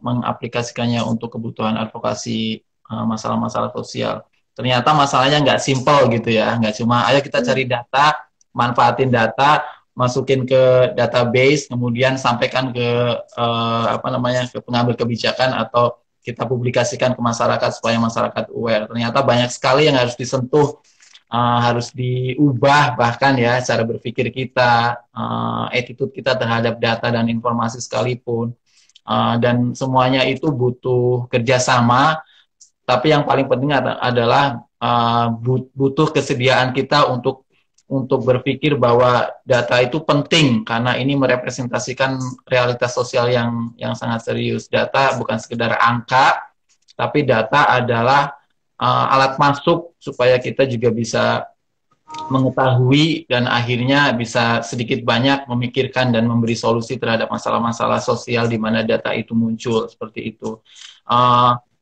mengaplikasikannya untuk kebutuhan advokasi masalah-masalah sosial. Ternyata masalahnya nggak simpel gitu ya, nggak cuma ayo kita cari data, manfaatin data, masukin ke database, kemudian sampaikan ke ke pengambil kebijakan atau kita publikasikan ke masyarakat supaya masyarakat aware. Ternyata banyak sekali yang harus disentuh, harus diubah bahkan ya cara berpikir kita, attitude kita terhadap data dan informasi sekalipun, dan semuanya itu butuh kerjasama. Tapi yang paling penting adalah butuh kesediaan kita untuk berpikir bahwa data itu penting karena ini merepresentasikan realitas sosial yang sangat serius. Data bukan sekedar angka, tapi data adalah alat masuk supaya kita juga bisa mengetahui dan akhirnya bisa sedikit banyak memikirkan dan memberi solusi terhadap masalah-masalah sosial di mana data itu muncul seperti itu.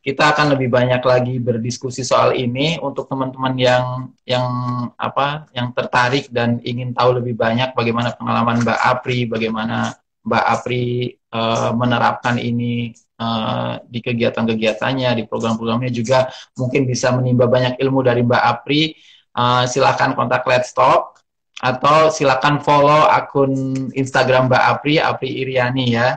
Kita akan lebih banyak lagi berdiskusi soal ini untuk teman-teman yang tertarik dan ingin tahu lebih banyak bagaimana pengalaman Mbak Apri, bagaimana Mbak Apri menerapkan ini di kegiatan-kegiatannya, di program-programnya juga mungkin bisa menimba banyak ilmu dari Mbak Apri. Silakan kontak Let's Talk atau silakan follow akun Instagram Mbak Apri, Apri Iriani ya,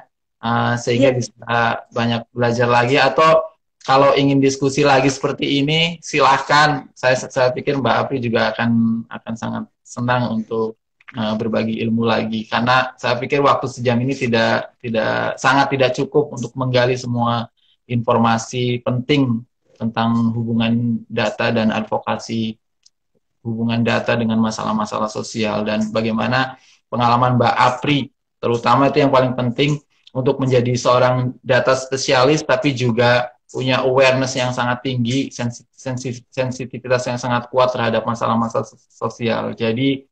sehingga bisa banyak belajar lagi. Atau kalau ingin diskusi lagi seperti ini, silahkan. Saya pikir Mbak Apri juga akan sangat senang untuk berbagi ilmu lagi, karena saya pikir waktu sejam ini sangat tidak cukup untuk menggali semua informasi penting tentang hubungan data dan advokasi hubungan data dengan masalah-masalah sosial, dan bagaimana pengalaman Mbak Apri terutama itu yang paling penting untuk menjadi seorang data spesialis tapi juga punya awareness yang sangat tinggi, sensitivitas yang sangat kuat terhadap masalah-masalah sosial. Jadi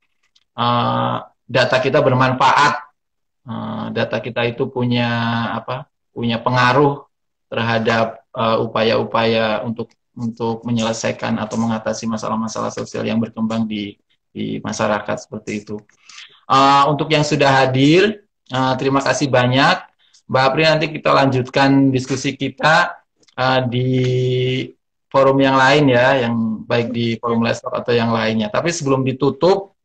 data kita bermanfaat, data kita itu punya punya pengaruh terhadap upaya-upaya untuk menyelesaikan atau mengatasi masalah-masalah sosial yang berkembang di masyarakat seperti itu. Untuk yang sudah hadir, terima kasih banyak. Mbak Apri, nanti kita lanjutkan diskusi kita di forum yang lain ya, yang baik di forum Let's Talk atau yang lainnya. Tapi sebelum ditutup,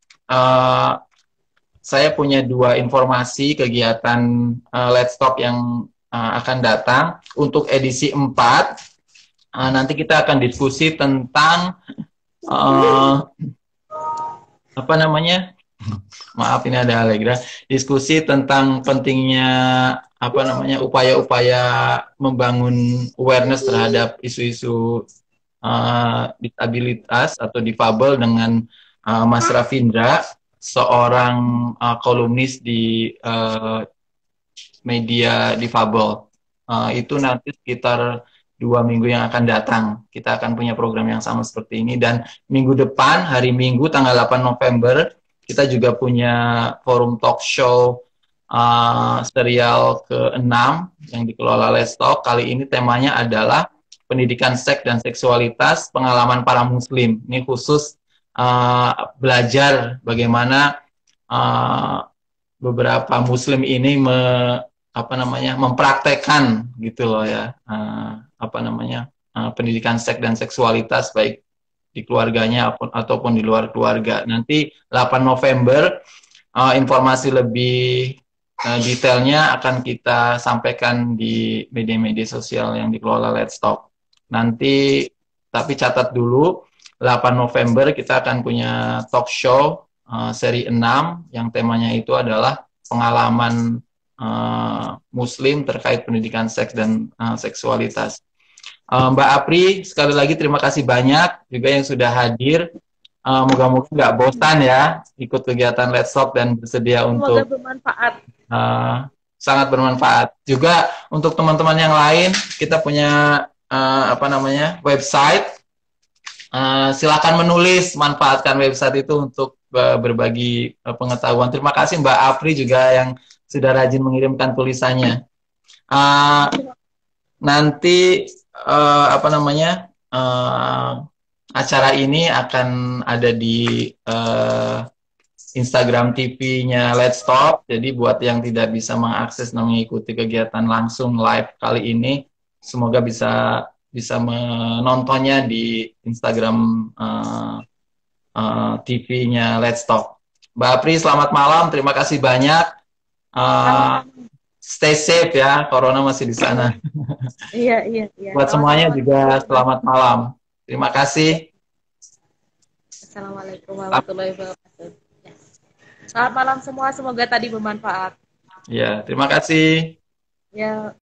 saya punya 2 informasi kegiatan Let's Talk yang akan datang. Untuk edisi 4, nanti kita akan diskusi tentang apa namanya? Maaf, ini ada Allegra. Diskusi tentang pentingnya upaya-upaya membangun awareness terhadap isu-isu disabilitas atau difabel dengan Mas Rafindra, seorang kolumnis di media difabel. Itu nanti sekitar 2 minggu yang akan datang. Kita akan punya program yang sama seperti ini. Dan minggu depan, hari Minggu, tanggal 8 November, kita juga punya forum talk show serial ke-6 yang dikelola Let's Talk. Kali ini temanya adalah pendidikan seks dan seksualitas, pengalaman para muslim. Ini khusus belajar bagaimana beberapa muslim ini mempraktekkan gitu loh ya, pendidikan seks dan seksualitas baik di keluarganya ataupun di luar keluarga. Nanti 8 November informasi lebih detailnya akan kita sampaikan di media-media sosial yang dikelola Let's Talk. Nanti tapi catat dulu, 8 November kita akan punya talk show seri 6 yang temanya itu adalah pengalaman muslim terkait pendidikan seks dan seksualitas. Mbak Apri, sekali lagi terima kasih banyak juga yang sudah hadir. Moga-moga nggak bosan ya ikut kegiatan Let's Talk dan bersedia untuk bermanfaat. Sangat bermanfaat. Juga untuk teman-teman yang lain, kita punya website. Silakan menulis, manfaatkan website itu untuk berbagi pengetahuan. Terima kasih Mbak Apri juga yang sudah rajin mengirimkan tulisannya. Nanti acara ini akan ada di Instagram TV-nya Let's Talk. Jadi buat yang tidak bisa mengakses dan mengikuti kegiatan langsung live kali ini, semoga bisa menontonnya di Instagram TV-nya Let's Talk. Mbak Apri, selamat malam. Terima kasih banyak. Stay safe ya, corona masih di sana. Iya. Buat semuanya juga selamat malam. Terima kasih. Assalamualaikum warahmatullahi wabarakatuh. Selamat malam semua, semoga tadi bermanfaat. Ya, terima kasih. Ya.